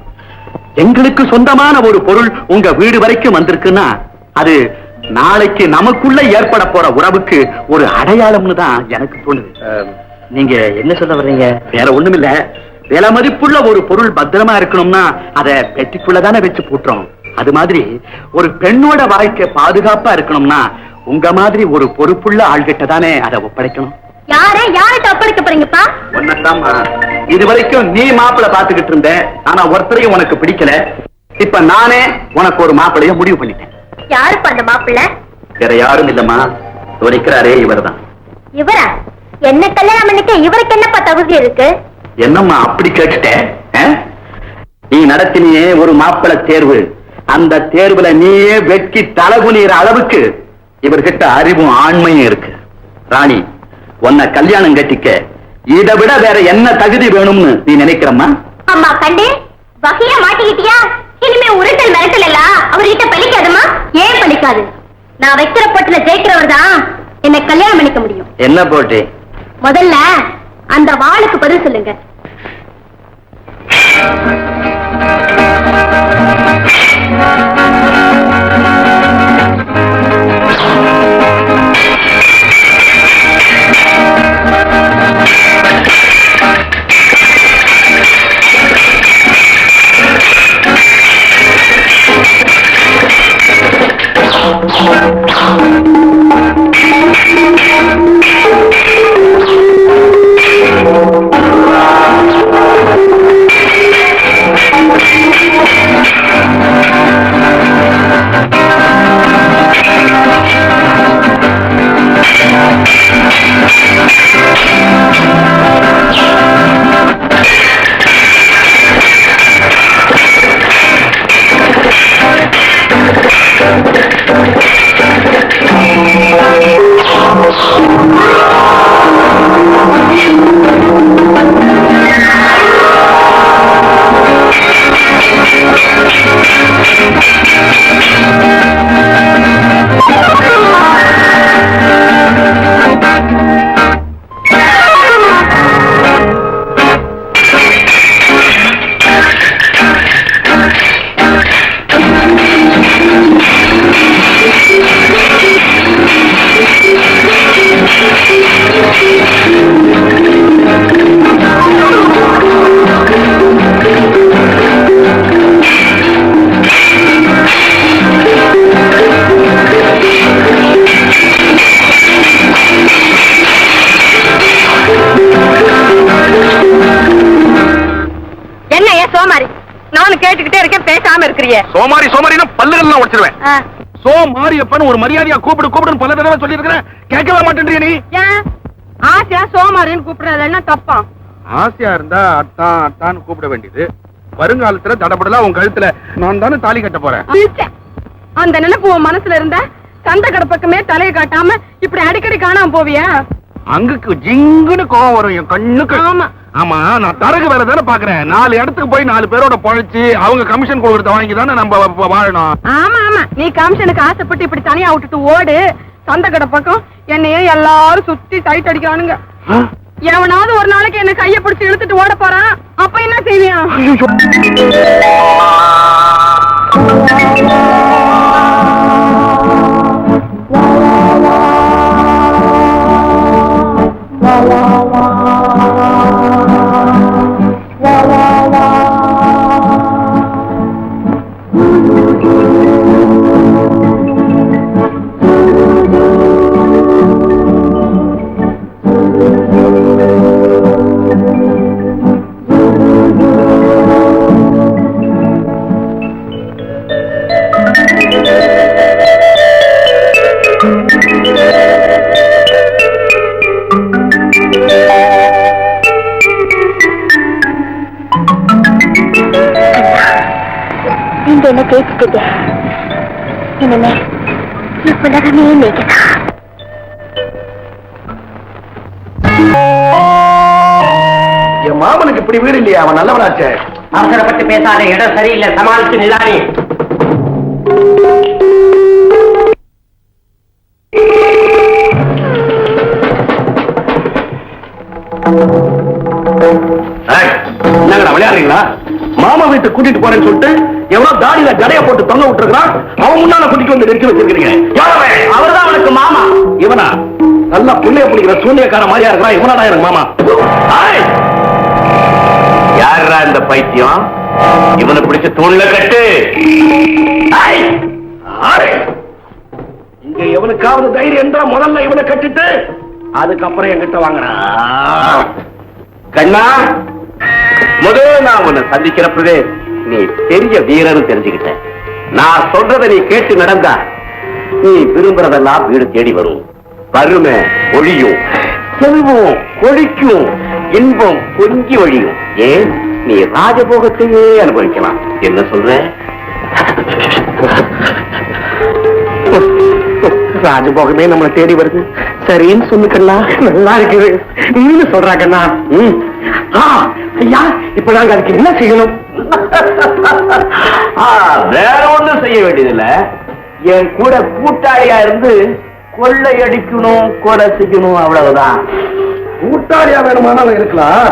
எங்களுக்கு சொந்தமான ஒரு பொருள் உங்க வீடு வரைக்கும் வந்திருக்குன்னா அது நாளைக்கு நமக்குள்ள ஏற்பட போற உறவுக்கு ஒரு அடையாளம்னு தான் எனக்கு தோணுது. நீங்க என்ன சொல்ல வர்றீங்க? வேற ஒண்ணுமில்ல, விலை மதிப்புள்ள ஒரு பொருள் பத்திரமா இருக்கணும்னா அதை பெட்டிக்குள்ளதானே வச்சு பூட்டுறோம். அது மாதிரி ஒரு பெண்ணோட வாழ்க்கை பாதுகாப்பா இருக்கணும்னா உங்க மாதிரி ஒரு பொறுப்புள்ள ஆள்கிட்ட தானே அதை ஒப்படைக்கணும். யார்கிட்ட ஒப்படைக்க போறீங்கப்பா? ஒன்னதாம்மா, இது வரைக்கும் நீ மாப்பிள்ளை பாத்துக்கிட்டு இருந்த, ஆனா ஒருத்தரையும் உனக்கு பிடிக்கல. இப்ப நானே உனக்கு ஒரு மாப்பிள்ளைய முடிவு பண்ணிட்டேன். யாருப்பா அந்த மாப்பிள்ளை? வேற யாரும் இல்லம்மா, இருக்கிறாரே இவர்தான். இவரா? என்ன கல்யாணம் பண்ணிக்க இவருக்கு என்னப்பா தகுதி இருக்கு? என்னம்மா அப்படி கேட்டுட்டேன்? நீ நடத்தினியே ஒரு மாப்பிள்ளை தேர்வு, அந்த தேர்வுல நீயே வெட்கி தலகுனிற அளவுக்கு இவர்கிட்ட அறிவும் ஆண்மையும் இருக்கு. ராணி, உன்னை கல்யாணம் கட்டிக்க இதை விட வேற என்ன தகுதி வேணும்னு நீ நினைக்கிறம்மா? அம்மா கண்டு வகையா மாட்டிக்கிட்டியா? இனிமே உருட்டல் மிரட்டல் எல்லாம் அவர்கிட்ட பலிக்காதுமா. ஏன் பலிக்காது? நான் வைக்கிற போட்டுல ஜெயிக்கிறவர் தான் என்னை கல்யாணம் பண்ணிக்க முடியும். என்ன போட்டி? முதல்ல அந்த வாளுக்கு பதில் சொல்லுங்க. சோமாரி சோமாரினா பல்லுகள்லாம் உடைச்சிருவேன். சோமாரியப்பன் ஒரு மரியாதையா கூப்பிடு பல தடவை சொல்லி இருக்கிறேன், கேட்கவே மாட்டேன்றிய நீ. ஆசையா சோமாரின்னு கூப்பிடுறதுன்னா தப்பா? ஆசையா இருந்தா அத்தான் அத்தான்னு கூப்பிட வேண்டியது. வருங்காலத்துல தடப்படலாம் உன் கழுத்துல நான் தானே தாலி கட்ட போறேன். அந்த நினைப்பு உன் மனசுல இருந்தா சண்டை கடை பக்கமே தலையை காட்டாம இப்படி அடிக்கடி காணாம போவியா? அங்குக்கு ஜிங்குன்னு கோவம் வரும் என் கண்ணுக்கு. ஆமா ஆமா, நான் தரகு வேலை தானே பாக்குறேன். 4 இடத்துக்கு போய் 4 பேரோட பழிச்சு அவங்க கமிஷன் கொடுக்கறத வாங்கி தானே நம்ம வாழணும். ஆமா ஆமா, நீ கமிஷனுக்கு ஆசைப்பட்டு இப்படி தனியா விட்டுட்டு ஓடு. சந்தை கடை பக்கம் என்னையே எல்லாரும் சுத்தி சைட் அடிக்கிறானுங்க. எவனாவது ஒரு நாளைக்கு என்ன கைய பிடிச்சு இழுத்துட்டு ஓட போறான், அப்ப என்ன செய்வியா? ஜெயிச்சுட்டீங்க. இனிமே உலகமே நீங்கதான். என் மாமனுக்கு இப்படி வீடு இல்லையா? அவன் நல்லவனாச்சே. அவசரப்பட்டு பேசாத, இடம் சரியில்லை, சமாளிச்சு நிதானி. என்னங்கடா விளையாடுறீங்களா? மாமா வீட்டு கூட்டிட்டு போறேன்னு சொல்லிட்டு எவ்வளவு தாடியில ஜடைய போட்டு தொங்க விட்டுருக்கான். அவன் முன்னால கூட்டிட்டு வந்து நிறுத்தி வச்சிருக்கீங்க. அவர்தான் அவனுக்கு மாமா. இவனா நல்லா புள்ளைய பிடிக்கிற சூன்யக்கார மாதிரியா இருக்கிறான். இவனா எனக்கு மாமா. யாரா இந்த பைத்தியம்? இவனை பிடிச்ச தூண்ல கட்டு. இங்க எவனுக்காவது தைரியம் என்றா முதல்ல இவனை கட்டிட்டு அதுக்கப்புறம் என்கிட்ட வாங்குறான். கண்ணா, முதல்ல நான் உன்னை சந்திக்கிறப்பவே நீ பெரிய வீரன்னு தெரிஞ்சுக்கிட்டேன். நான் சொல்றதை நீ கேட்டு நடந்தா நீ விரும்புறதெல்லாம் வீடு தேடி வரும். வறுமை ஒழியும், செல்வம் கொழிக்கும், இன்பம் பொங்கி ஒழியும். ஏன் நீ ராஜபோகத்தையே அனுபவிக்கலாம். என்ன சொல்ற? ராஜபோகமே நம்மளை தேடி வருது. சரின்னு சொல்லுக்கண்ணா. நல்லா இருக்குது நீங்க சொல்றாக்கண்ணா. ஐயா, இப்ப நாங்க அதுக்கு என்ன செய்யணும்? வேற ஒண்ணும் செய்ய வேண்டியதில்லை. என் கூட கூட்டாளியா இருந்து கொள்ளையடிக்கணும், கொலை செய்யணும், அவ்வளவுதான். கூட்டாளியா வேணுமானாலும் இருக்கலாம்.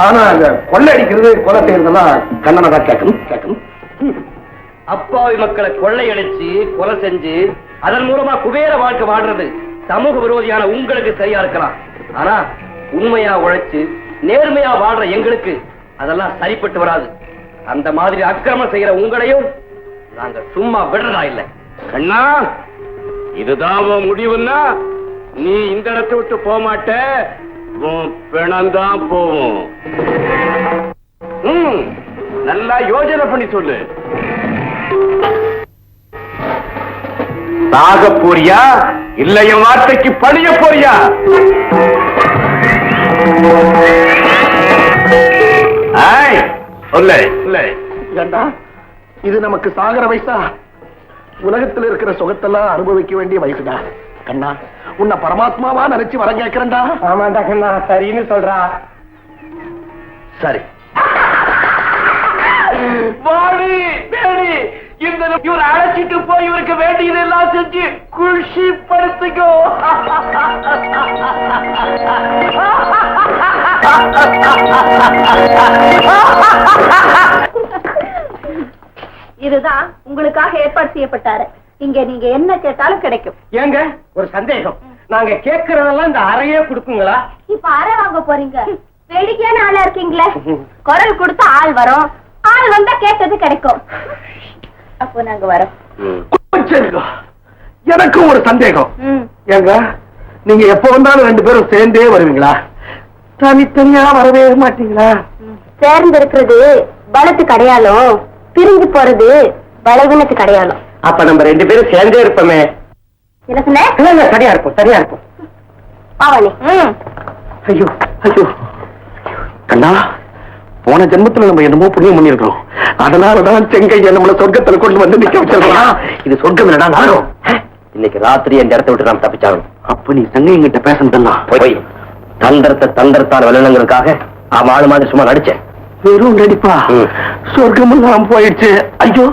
ஆனா அந்த கொள்ளையடிக்கிறது, கொலை செய்யறதெல்லாம் கண்ணனை தான் கேட்கணும். அப்பாவி மக்களை கொள்ளையடிச்சு கொலை செஞ்சு அதன் மூலமா குபேர வாழ்க்கை வாழ்றது சமூக விரோதியான உங்களுக்கு சரியா இருக்கலாம். ஆனா உண்மையா உழைச்சு நேர்மையா வாழ்ற எங்களுக்கு அதெல்லாம் சரிப்பட்டு வராது. அந்த மாதிரி அக்கிரமம் செய்யற உங்களையும் நாங்க சும்மா விடுறதா இல்லை. கண்ணா, இதுதான் முடிவுன்னா நீ இந்த இடத்தை விட்டு போக மாட்ட, பிணந்தான் போவோம். நல்லா யோசனை பண்ணி சொல்லு. சாக போறியா இல்ல என் வார்த்தைக்கு பணிய போறியா? இது நமக்கு சாகர வயசா? உலகத்தில் இருக்கிற சுகத்தெல்லாம் அனுபவிக்க வேண்டிய வயசுடா. கண்ணா, உன்னை பரமாத்மாவா நினைச்சு வர கேட்கிறேன்டா. ஆமாண்டா கண்ணா, சரின்னு சொல்றா. சரி, வாடி பேடி, இந்த இவர் அழைச்சிட்டு போய் இவருக்கு வேண்டியதெல்லாம் செஞ்சு குஷி படுத்துக்கோ. இதுதான் உங்களுக்காக ஏற்பாடு செய்யப்பட்டாரு. இங்க நீங்க என்ன கேட்டாலும் கிடைக்கும். ஏங்க ஒரு சந்தேகம், நாங்க கேட்கறதெல்லாம் இந்த அறையே கொடுக்குங்களா? இப்ப அறை வாங்க போறீங்க? வேடிக்கையான ஆளா இருக்கீங்களே. குரல் கொடுத்தா ஆள் வரும், ஆள் வந்தா கேட்டது கிடைக்கும். அப்போ நாங்க வரோம். எனக்கும் ஒரு சந்தேகம். ஏங்க, நீங்க எப்ப வந்தாலும் ரெண்டு பேரும் சேர்ந்தே வருவீங்களா? தனித்தனியா வரவே மாட்டீங்களா? சேர்ந்து இருக்கிறது பலத்துக்கு அடையாளம், பிரிஞ்சு போறது பலவீனத்துக்கு அடையாளம். அப்ப நம்ம ரெண்டு பேரும் சேர்ந்தே இருப்போமே. என்ன சொன்ன? சரியா இருப்போம். பாவனி. ஐயோ ஐயோ கண்ணா, போன ஜென்மத்துல நம்ம என்னமோ புண்ணியம் பண்ணிருக்கோம். அதனாலதான் செங்கைய நம்மள சொர்க்கத்துல கொண்டு வந்து நிக்க வச்சிருக்கோம். இது சொர்க்கம் இல்லடா, நரகம். இன்னைக்கு ராத்திரி இந்த இடத்தை விட்டு நாம் தப்பிச்சாகணும். அப்ப நீ செங்கையங்கிட்ட பேசணும். போய் தந்திரத்தால் விளையாடுங்கிறதுக்காக அவன் ஆளு மாதிரி சும்மா நடிச்சேன். வெறும் நடிப்பா? சொர்க்கம் எல்லாம் போயிடுச்சு. ஐயோ,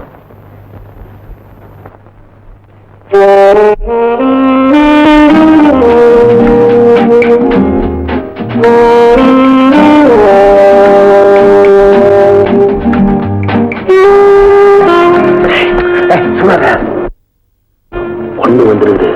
ஒண்ணு வந்துருது.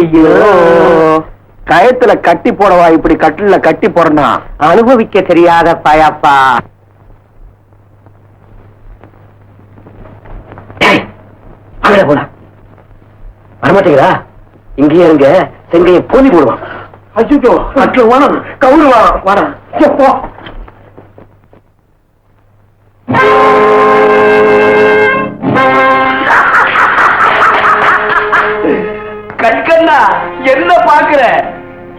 ஐயோ, கயத்துல கட்டி போடவா இப்படி கட்டில கட்டி போடனா? அனுபவிக்க தெரியாத பாயாப்பா. போடா வரமாட்டீங்களா? இங்கேயே இருங்க, செங்கையை போலி போடுவான். அச்சுச்சோ, அச்சு வேணும், கவுரு வாரம் போ. கண்கண்ணா, என்ன பாக்குற?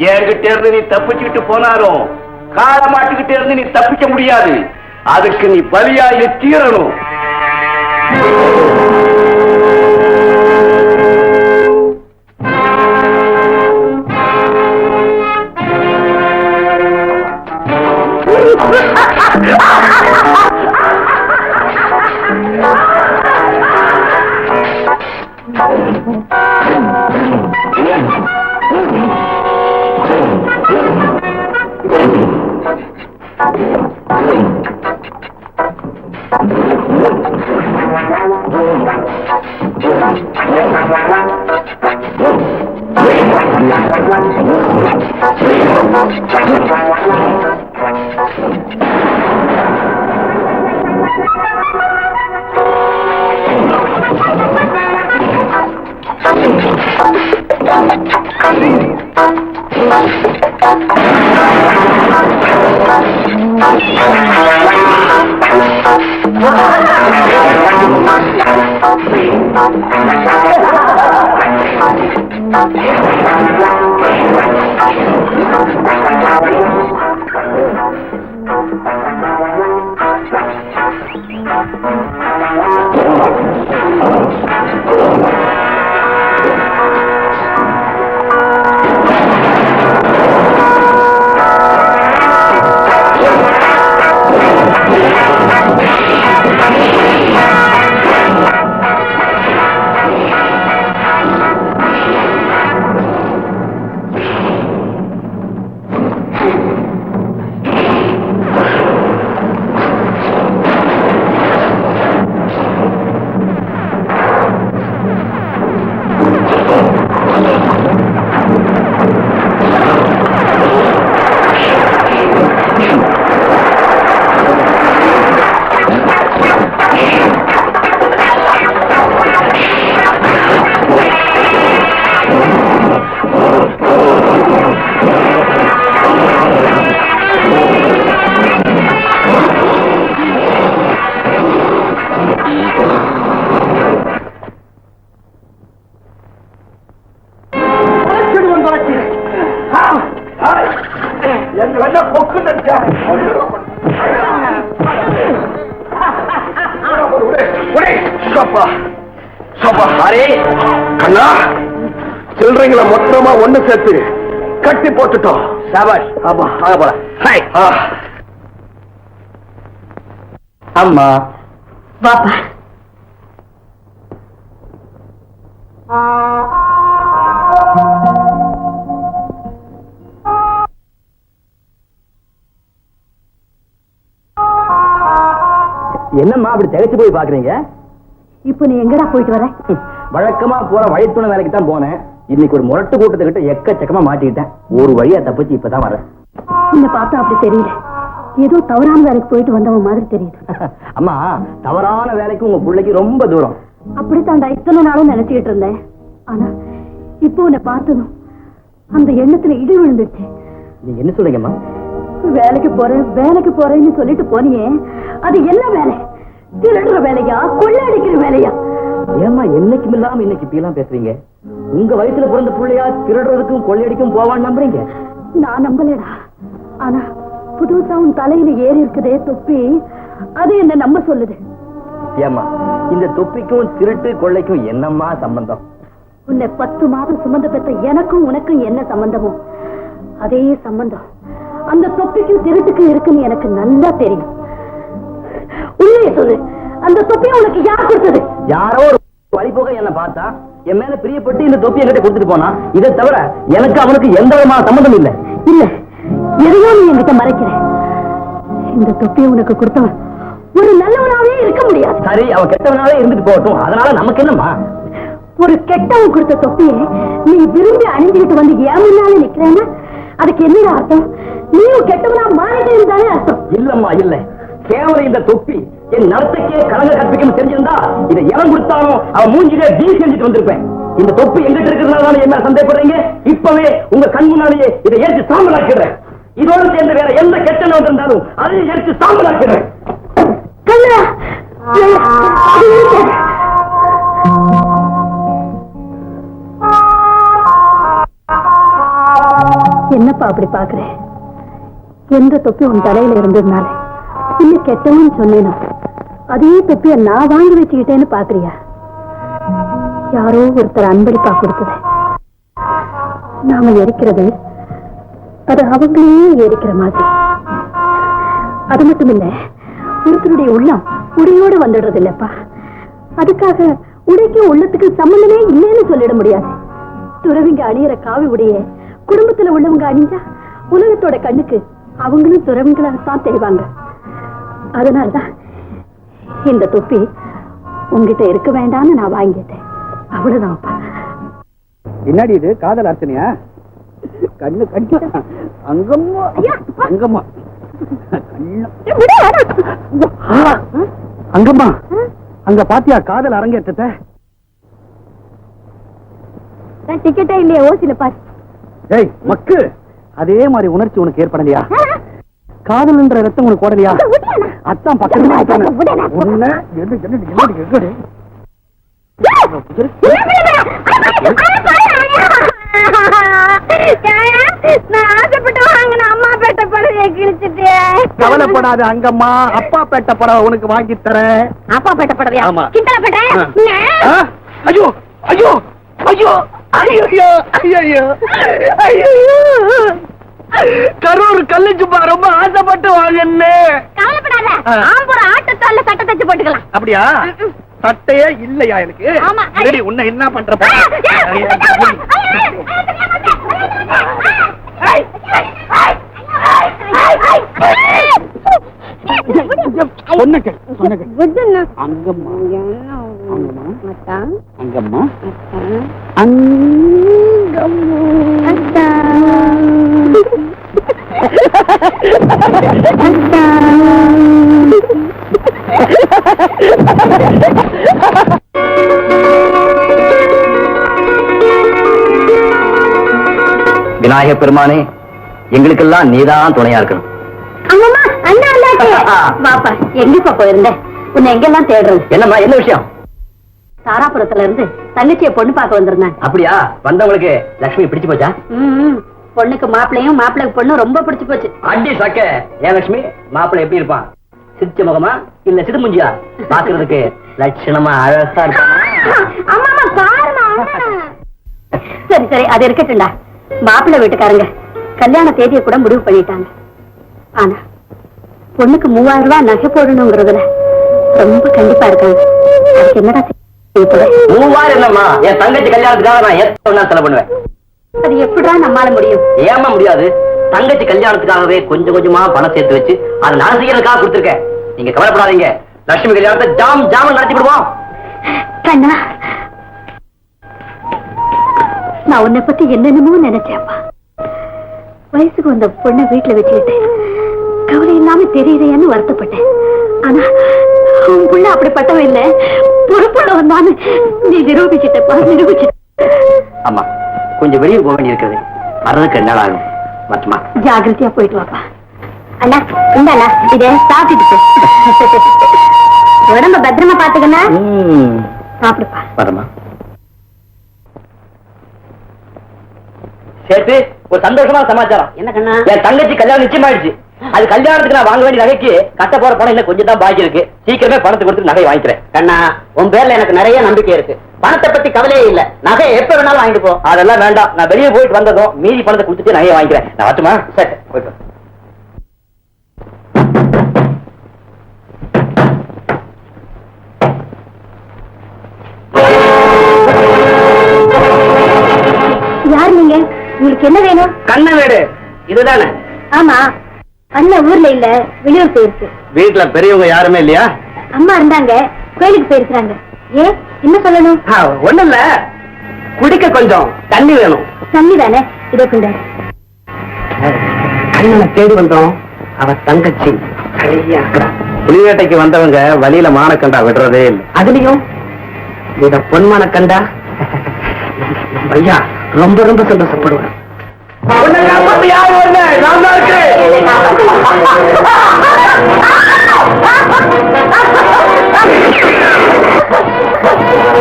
என்கிட்ட இருந்து நீ தப்பிச்சுக்கிட்டு போனாலும் கால மாட்டுக்கிட்ட இருந்து நீ தப்பிக்க முடியாது. அதுக்கு நீ பலியாகி தீரணும். சில்லறைங்களை மொத்தமா ஒண்ணு சேர்த்து கட்டி போட்டுட்டோம். அம்மா பாப்பா, என்னம்மா அப்படி திகைச்சு போய் பாக்குறீங்க? இப்ப நீ எங்கடா போயிட்டு வர? வழக்கமா போற வழித்துணை வேலைக்கு தான் போனேன். இன்னைக்கு ஒரு முரட்டு கூட்டத்துக்கிட்ட எக்கச்சக்கமா மாட்டிக்கிட்டேன். ஒரு வழியா தப்பிச்சு இப்பதான் வரேன். உன்னை பார்த்தா அப்படி தெரியல, ஏதோ தவறான வேலைக்கு போயிட்டு வந்தவன் மாதிரி தெரியுது. அம்மா, தவறான வேலைக்கு உங்க பிள்ளைக்கு ரொம்ப தூரம். அப்படித்தாண்டா இத்தனை நாளும் நினைச்சுக்கிட்டு இருந்தேன். ஆனா இப்போ உன்னை பார்த்ததும் அந்த எண்ணத்துல இடி விழுந்துச்சு. நீங்க என்ன சொல்றீங்கம்மா? வேலைக்கு போறேன்னு சொல்லிட்டு போனியே, அது என்ன வேலை? திருடுற வேலையா, கொள்ளையடிக்கிற வேலையா? ஏமா என்னைக்கும் இல்லாம இன்னைக்கு இப்படி எல்லாம் பேசுறீங்க? உங்க வயசுல பிறந்த பிள்ளையா திருடுறதுக்கும் கொள்ளையடிக்கும் போவான்னு நம்புறீங்க? நான் நம்பலடா. ஆனா புதுசா உன் தலையில ஏறி இருக்குதே தொப்பி, அது என்ன நம்ப சொல்லுது. ஏமா, இந்த தொப்பிக்கும் திருட்டு கொள்ளைக்கும் என்னம்மா சம்பந்தம்? உன்னை 10 மாதம் சுமந்த பெற்ற எனக்கும் உனக்கும் என்ன சம்பந்தமோ அதே சம்பந்தம் அந்த தொப்பிக்கும் திருட்டுக்கும் இருக்குன்னு எனக்கு நல்லா தெரியும். உண்மையை சொல்லு, அந்த தொப்பியை உனக்கு யார் கொடுத்தது? யாரோ ஒரு வழி போக என்ன பார்த்தா என் மேல பிரியப்பட்டு இந்த தொப்பி என்கிட்ட கொடுத்துட்டு போனா. இதை தவிர எனக்கு அவனுக்கு எந்த விதமான சம்பந்தம் இல்லை. இல்ல, எதையோ நீ என்கிட்ட மறைக்கிற. இந்த தொப்பியை உனக்கு கொடுத்தவன் ஒரு நல்லவனாவே இருக்க முடியாது. சரி, அவன் கெட்டவனாவே இருந்துட்டு போகட்டும். அதனால நமக்கு என்னம்மா? ஒரு கெட்டவன் கொடுத்த தொப்பியை நீ விரும்பி அணிஞ்சுக்கிட்டு வந்து ஏன் முன்னால நிக்கிறேன்னா அதுக்கு என்ன அர்த்தம்? நீயும் கெட்டவனா மாறிட்டேன்னு தானே அர்த்தம்? இல்லம்மா இல்ல, கேவலம் இந்த தொப்பி என் நடத்தைக்கே கலங்க கற்பிக்கும் தெரிஞ்சிருந்தா இதை எவன் கொடுத்தாலும் அவன் மூஞ்சிலே வீ செஞ்சுட்டு வந்திருப்பேன். இந்த தொப்பி எங்கிட்ட இருக்கிறதுனால என்ன சந்தேகப்படுறீங்க? இப்பவே உங்க கண் முன்னாலேயே இதை ஏற்று சாம்பலாக்கிறேன். இதோடு சேர்ந்து வேற எந்த கெட்டன வந்திருந்தாலும் அதையும் ஏற்று சாம்பலாக்கிறேன். என்னப்பா அப்படி பாக்குறேன்? எந்த தொப்பி உன் தலையில இருந்ததுனால இன்னும் கெட்டவன்னு சொன்னேனோ அதே தொப்பிய நான் வாங்கி வச்சுக்கிட்டேன்னு பாக்குறியா? யாரோ ஒருத்தர் அன்பளிப்பா கொடுத்தது நாம எரிக்கிறது அது அவங்களையே எரிக்கிற மாதிரி. அது மட்டும் இல்ல, ஒருத்தருடைய உள்ளம் உடையோடு வந்துடுறது இல்லப்பா. அதுக்காக உடைக்கு உள்ளத்துக்கு சம்பந்தமே இல்லைன்னு சொல்லிட முடியாது. துறவிங்க அணியிற காவி உடைய குடும்பத்துல உள்ளவங்க அணிஞ்சா உலகத்தோட கண்ணுக்கு அவங்களும் துறவிங்களாகத்தான் தெரிவாங்க. அதனால்தான் இந்த தொப்பி உங்ககிட்ட இருக்க வேண்டாம்னு நான் வாங்கிட்டேன். அவ்வளவுதான்ப்பா. என்னடி இது காதல் அர்ச்சனையா? கண்ணு கண்ணு அங்கம்மா அங்கம்மா அங்கம்மா அங்க பாத்தியா காதல் அரங்கேற்றத்தை? டிக்கெட்டே இல்லையா ஓசில பாரு. ஏய் மக்கு, அதே மாதிரி உணர்ச்சி உனக்கு ஏற்படலையா? காதல்ன்ற ரத்தம் உனக்கு ஓடலையா? அத்தான் பக்கத்துல உன்ன கவலைப்படாத அங்கம்மா, அப்பா பேட்ட படம் உனக்கு வாங்கி தரேன். அப்பா பேட்ட படவையா? ஆமா. கிண்டல பேட்ட? ஐயோ ஐயோ ஐயோ ஐயோ ஐயோ ஐயோ கரூர் கல்லுச்சுப்பா ரொம்ப ஆசைப்பட்டு வாங்கன்னு. கவலைப்படாத, ஆம்பூர் ஆட்டத்தால சட்டை தச்சு போட்டுக்கலாம். அப்படியா? சட்டையே இல்லையா எனக்கு? ஆமா. சரி, உன்னை என்ன பண்ற? அங்கம்மா அங்கம்மா விநாயக பெருமானே, எங்களுக்கெல்லாம் நீதான் துணையா இருக்கணும். பாப்பா, எங்கப்பா போயிருந்த? உன்னை எங்கெல்லாம் தேடுறது? என்னம்மா, என்ன விஷயம்? தாராபுரத்துல இருந்து தங்கச்சிய பொண்ணு பார்க்க வந்திருந்தாங்க. அப்படியா? வந்தவங்களுக்கு லட்சுமி பிடிச்சு போச்சா? பொண்ணுக்கு மாப்பிள்ளையும் மாப்பிள்ளைக்கு பொண்ணு ரொம்ப பிடிச்சு போச்சு. அடி சக்க. ஏன் லட்சுமி, மாப்பிள்ளை எப்படி இருப்பான்? சிரிச்ச முகமா இல்ல சிடுமுஞ்சியா? பாக்குறதுக்கு லட்சணமா அழகா இருப்பான். சரி சரி, அது இருக்கட்டும்டா. மாப்பிள்ளை வீட்டுக்காரங்க கல்யாண தேதியை கூட முடிவு பண்ணிட்டாங்க. ஆனா பொண்ணுக்கு 3000 ரூபாய் நகை போடணுங்கிறதுல ரொம்ப கண்டிப்பா இருக்காங்க. அதுக்கு என்னடா 3000 இல்லம்மா, என் தங்கச்சி கல்யாணத்துக்காக நான் எத்தனை செலவு பண்ணுவேன். அது எப்படிதான் நம்மால முடியும்? ஏமா முடியாது? தங்கச்சி கல்யாணத்துக்காகவே கொஞ்சம் கொஞ்சமா பணம் சேர்த்து வச்சு அதை நான் செய்யறதுக்காக கொடுத்துருக்கேன். நீங்க கவலைப்படாதீங்க, லட்சுமி கல்யாணத்தை ஜாம் நடத்தி விடுவோம். கண்ணா, நான் உன்னை பத்தி என்னென்னமோ நினைச்சேன்ப்பா. வயசுக்கு வந்த பொண்ணை வீட்டுல வச்சுக்கிட்டு கவலை இல்லாம தெரியுதையான்னு வருத்தப்பட்டேன். ஆனா உன் புள்ள அப்படிப்பட்டவன் இல்ல, பொறுப்புள்ள வந்தான்னு நீ நிரூபிச்சிட்டப்பா, நிரூபிச்சிட்ட. ஆமா, கொஞ்சம் வெளியே போக வேண்டி இருக்குது, வர்றதுக்கு 2 நாள் ஆகும். மட்டுமா ஜாகிரதையா போயிட்டு வாப்பா. அண்ணா இந்தாண்ணா, இத சாப்பிட்டுட்டு உடம்ப பத்திரமா பாத்துக்கண்ணா. சாப்பிடுப்பா. வரமா சேர்த்து ஒரு சந்தோஷமான சமாச்சாரம். என்ன கண்ணா? என் தங்கச்சி கல்யாணம் நிச்சயமாயிடுச்சு. அது கல்யாணத்துக்கு நான் வாங்க வேண்டிய நகைக்கு கட்ட போற பணம் இன்னும் கொஞ்சம் தான் பாக்கி இருக்கு. சீக்கிரமே பணத்தை கொடுத்து நகை வாங்கிக்கிறேன். கண்ணா, உன் பேர்ல எனக்கு நிறைய நம்பிக்கை இருக்கு. பணத்தை பத்தி கவலையே இல்ல. நகை எப்ப வேணாலும் வாங்கிட்டு போ. அதெல்லாம் வேண்டாம், நான் வெளியே போயிட்டு வந்ததும் மீதி பணத்தை கொடுத்துட்டு நகையை வாங்கிக்கிறேன். நான் வரட்டுமா? சரி, போயிட்டு. யார் நீங்க? உங்களுக்கு என்ன வேணும்? கண்ண வீடு இதுதானே? ஆமா, அண்ணன் ஊர்ல இல்ல, வெளியூர் போயிருக்கு. வீட்டுல பெரியவங்க யாருமே இல்லையா? அம்மா இருந்தாங்க, கோயிலுக்கு போயிருக்காங்க. ஏன் என்ன சொல்லணும்? ஒண்ணு இல்ல, குடிக்க கொஞ்சம் தண்ணி வேணும். தண்ணி தானே, இதை கொண்டு. கண்ணனை தேடி வந்தோம், அவ தங்கச்சி புலிவேட்டைக்கு வந்தவங்க வழியில மானக்கண்டா விடுறதே இல்லை. அதுலயும் இந்த பொன்மான கண்டா ஐயா ரொம்ப ரொம்ப சந்தோஷப்படுவேன்.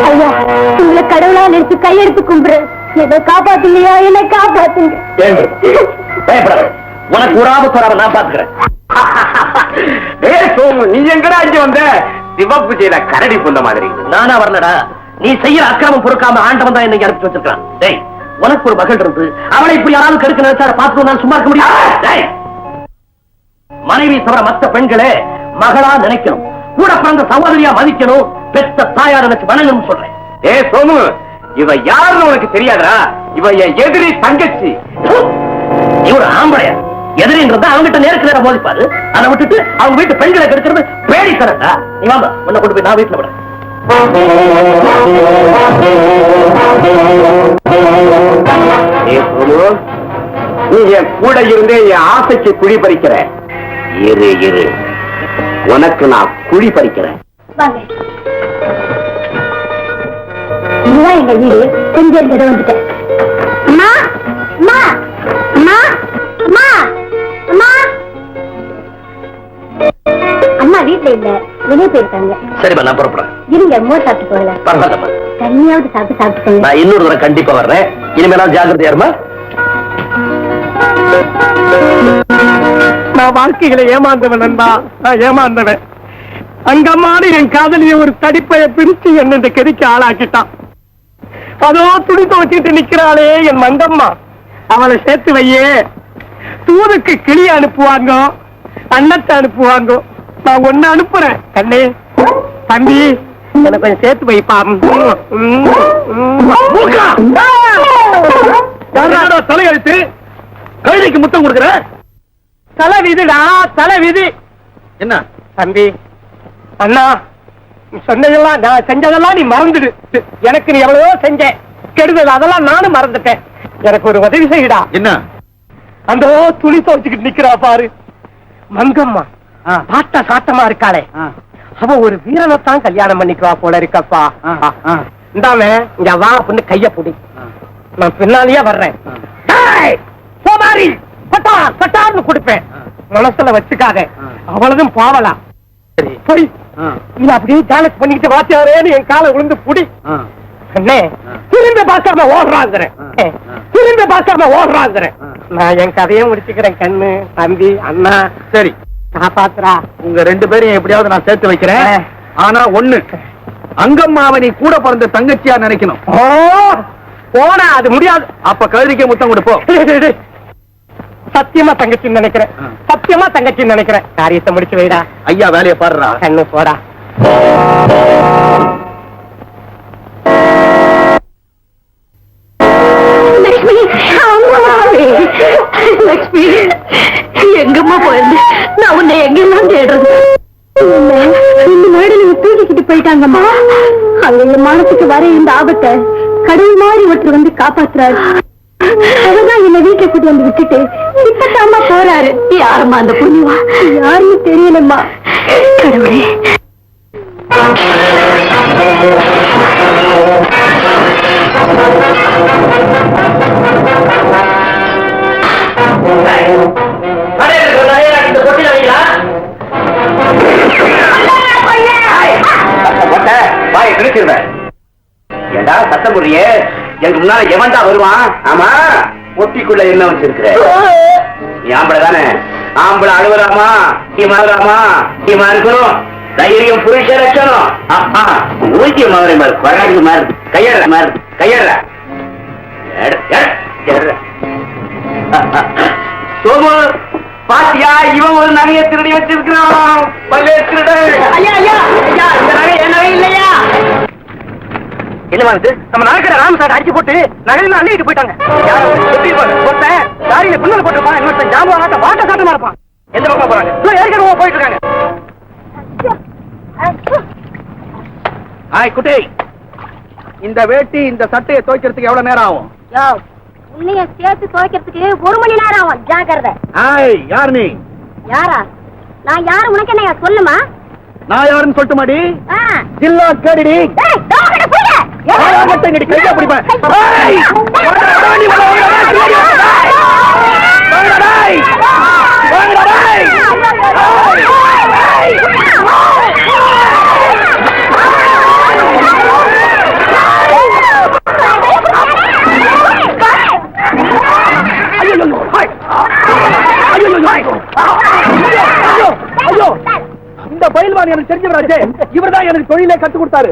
ஐயா, உங்களை கடவுளா நினைச்சு கையெடுத்து கும்பிடு. எதை காப்பாத்துலையா, என்னை காப்பாத்துங்க. உனக்கு ஒரு ஆபத்து வராம நான் பாத்துக்கிறேன். நீ எங்கடா இங்க வந்த? சிவப்பு செய்த கரடி சொன்ன மாதிரி. நானா வரலடா, நீ செய்யற அக்கிரமம் பொறுக்காம ஆண்டவன் தான் என்னை அனுப்பி வச்சிருக்கான். டேய், உனக்கு ஒரு மகள் இருந்து அவளை இப்படி யாராவது கெடுக்க நினைச்சா பார்த்து நான் சும்மா இருக்க முடியாது. மனைவி தவிர மற்ற பெண்களே மகளா நினைக்கணும், கூட பிறந்த சகோதரியா மதிக்கணும், பெத்த தாயார் நினைச்சு வணங்கணும் சொல்றேன். ஏ சோமு, இவ யாருன்னு உனக்கு தெரியாதா? இவ என் எதிரி தங்கச்சி. இவரு ஆம்பளையா எதிரின்றத அவங்கிட்ட நேருக்கு நேரம் மோதிப்பாரு. அதை விட்டுட்டு அவங்க வீட்டு பெண்களை கெடுக்கிறது பேடி தரட்டா. நீ வாங்க, உன்னை கொண்டு போய் நான் வீட்டுல விட. நீ என் கூட இருந்தே என் ஆசைக்கு குழி பறிக்கிற. இரு இரு, உனக்கு நான் குழி பறிக்கிறேன். வாங்க, இதுதான் எங்க வீடு. கொஞ்சம் இடம் வந்துட்டேன். அம்மா அம்மா அம்மா அம்மா அம்மா அம்மா வீட்டுல இல்ல, வெளியே போயிருக்காங்க. சரிம்மா, நான் புறப்படுறேன். இருங்க, மோர் சாப்பிட்டு போகலாம். பரவாயில்லம்மா, தண்ணியாவது சாப்பிட்டு நான் இன்னொரு தடவை கண்டிப்பா வர்றேன். இனிமேலாம் ஜாக்கிரதையா இருமா. நான் வாழ்க்கையில ஏமாந்தவன் நண்பா, நான் ஏமாந்தவன். அங்கம்மானு என் காதலிய ஒரு தடிப்பைய பிரிச்சு என்ன இந்த கெதிக்கு ஆளாக்கிட்டான். அதோ துணி துவச்சிட்டு நிக்கிறாளே என் மங்கம்மா, அவளை சேர்த்து வையே. தூதுக்கு கிளிய அனுப்புவாங்க, அன்னத்தை அனுப்புவாங்க. நான் ஒண்ணு அனுப்புறேன். கண்ணே தம்பி, எனக்கு கொஞ்சம் சேர்த்து வைப்பா. தலையெழுத்து கழுதைக்கு முத்தம் கொடுக்குற தலை விதிடா, தலை விதி. என்ன தம்பி, அண்ணா சொன்னதெல்லாம் நான் செஞ்சதெல்லாம் நீ மறந்துடு. எனக்கு நீ எவ்வளவோ செஞ்ச கெடுதல், அதெல்லாம் நானும் மறந்துட்டேன். எனக்கு ஒரு உதவி செய்யடா. என்ன? அந்த துணி துவச்சுக்கிட்டு நிக்கிறா பாரு மங்கம்மா, பாட்ட சாட்டமா இருக்காளே, அவ ஒரு வீரனைத்தான் கல்யாணம் பண்ணிக்குவா போல இருக்கப்பா. இந்தாம இங்க வா பொண்ணு, கைய புடி, நான் பின்னாலேயே வர்றேன். பட்டான்னு கொடுப்பேன், மனசுல வச்சுக்காத. அவ்வளவும் பாவலாம். போய் நீ அப்படியே ஜாலக் பண்ணிக்கிட்டு வாத்தியாரேன்னு என் காலை விழுந்து புடி. அண்ணே, திரும்பி பார்க்காம ஓடுறாங்கிறேன், திரும்பி பார்க்காம ஓடுறாங்கிறேன். நான் என் கதையை முடிச்சுக்கிறேன். கண்ணு தம்பி அண்ணா, சரி காப்பாத்துறா. உங்க ரெண்டு பேரையும் எப்படியாவது நான் சேர்த்து வைக்கிறேன். ஆனா ஒண்ணு, அங்கம்மாவை நீ கூட பிறந்த தங்கச்சியா நினைக்கணும். போனா அது முடியாது. அப்ப கழுதிக்கே முத்தம் கொடுப்போம். சத்தியமா தங்கச்சின்னு நினைக்கிறேன், சத்தியமா தங்கச்சின்னு நினைக்கிறேன். காரியத்தை முடிச்சு வைடா. ஐயா வேலையை பாடுறா. கண்ணு போடா. லட்சுமி, எங்கம்மா போயிருந்து? நான் உன்னை எங்கெல்லாம் தேடுறது? இந்த மேடையில தூக்கிக்கிட்டு போயிட்டாங்கம்மா. அவங்க மனசுக்கு வர இந்த ஆபத்தை கடவுள் மாதிரி ஒருத்தர் வந்து காப்பாத்துறாரு. அவதான் என்ன வீட்டை கூட்டி வந்து விட்டுட்டு இப்பதாம்மா போறாரு. யாரும்மா அந்த புண்ணியவா? யாருன்னு தெரியலம்மா. கடவுளே, ஏண்டா சத்தம் புரிய? எனக்கு முன்னால எவன்டா வருவான்? ஆமா, ஒட்டிக்குள்ள என்ன வச்சிருக்கிற? நீ ஆம்பளை தானே? ஆம்பளை அழுவலாமா, நீ மாறுறாமா? நீ மாறுக்கணும். தைரியம் புருஷ லட்சணம். ஊக்கிய மாதிரி மாறு, வராது மாறு, கையற மாறு, கையற. சோமு பாத்தியா, இவன் ஒரு நகையை திருடி வச்சிருக்கிறான். என்னமா இது? நம்ம நகைக்கடை ராமசாமி அடிச்சு போட்டு நகையில அள்ளிட்டு போயிட்டாங்க. ஒருத்தன் தாரியில பின்னல் போட்டிருப்பான், இன்னொருத்தன் ஜாம்புவாங்க வாட்ட சாட்டமா இருப்பான். எந்த பக்கம் போறாங்க? ஏற்கனவே போயிட்டு இருக்காங்க. ஹாய் குட்டி, இந்த வேட்டி இந்த சட்டையை துவைக்கிறதுக்கு எவ்வளவு நேரம் ஆகும்? உன்னைய சேர்த்து துவைக்கிறதுக்கு 1 மணி நேரம் ஆகும். ஜாக்கிரதை. ஹாய், யார் நீ? யாரா? நான் யாரு உனக்கு என்ன சொல்லுமா? நான் யாருன்னு சொல்லிட்டு மாடி ஜில்லா கேடிடி. கையா பிடிப்பேன். இந்த பயில்வான் எனக்கு தெரிஞ்சவராஜே, இவர்தான் எனக்கு தொழிலே கத்து கொடுத்தாரு.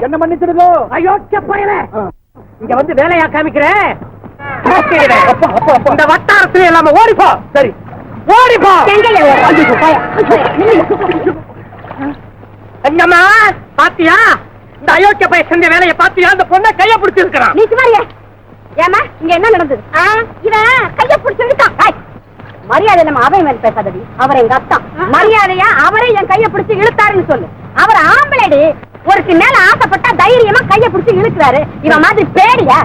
என்ன மன்னிச்சிடுங்க. அயோக்கிய பயலே, இங்க வந்து வேலையா காமிக்கிறேன். இந்த வட்டாரத்துல இல்லாம ஓடிப்போ. சரி, ஓடிப்போ. எங்கம்மா பாத்தியா? இந்த அயோக்கிய பைய செஞ்ச வேலையை பாத்தியா? அந்த பொண்ணை கைய பிடிச்சி இருக்கிறான். நீ சுமாரியா? ஏமா இங்க என்ன நடந்தது? இவன் கைய பிடிச்சி இழுத்தான். மரியாதை நம்ம அவை மேல் பேசாதடி. அவர் எங்க அத்தா. மரியாதையா அவரை என் கைய பிடிச்சி இழுத்தாருன்னு சொல்லு. அவர் ஆம்பளடி. ஒருக்கு மேல ஆசைப்பட்டா தைரியமா கைய பிடிச்சி இழுக்கிறாரு. இவன் மாதிரி பேடியா?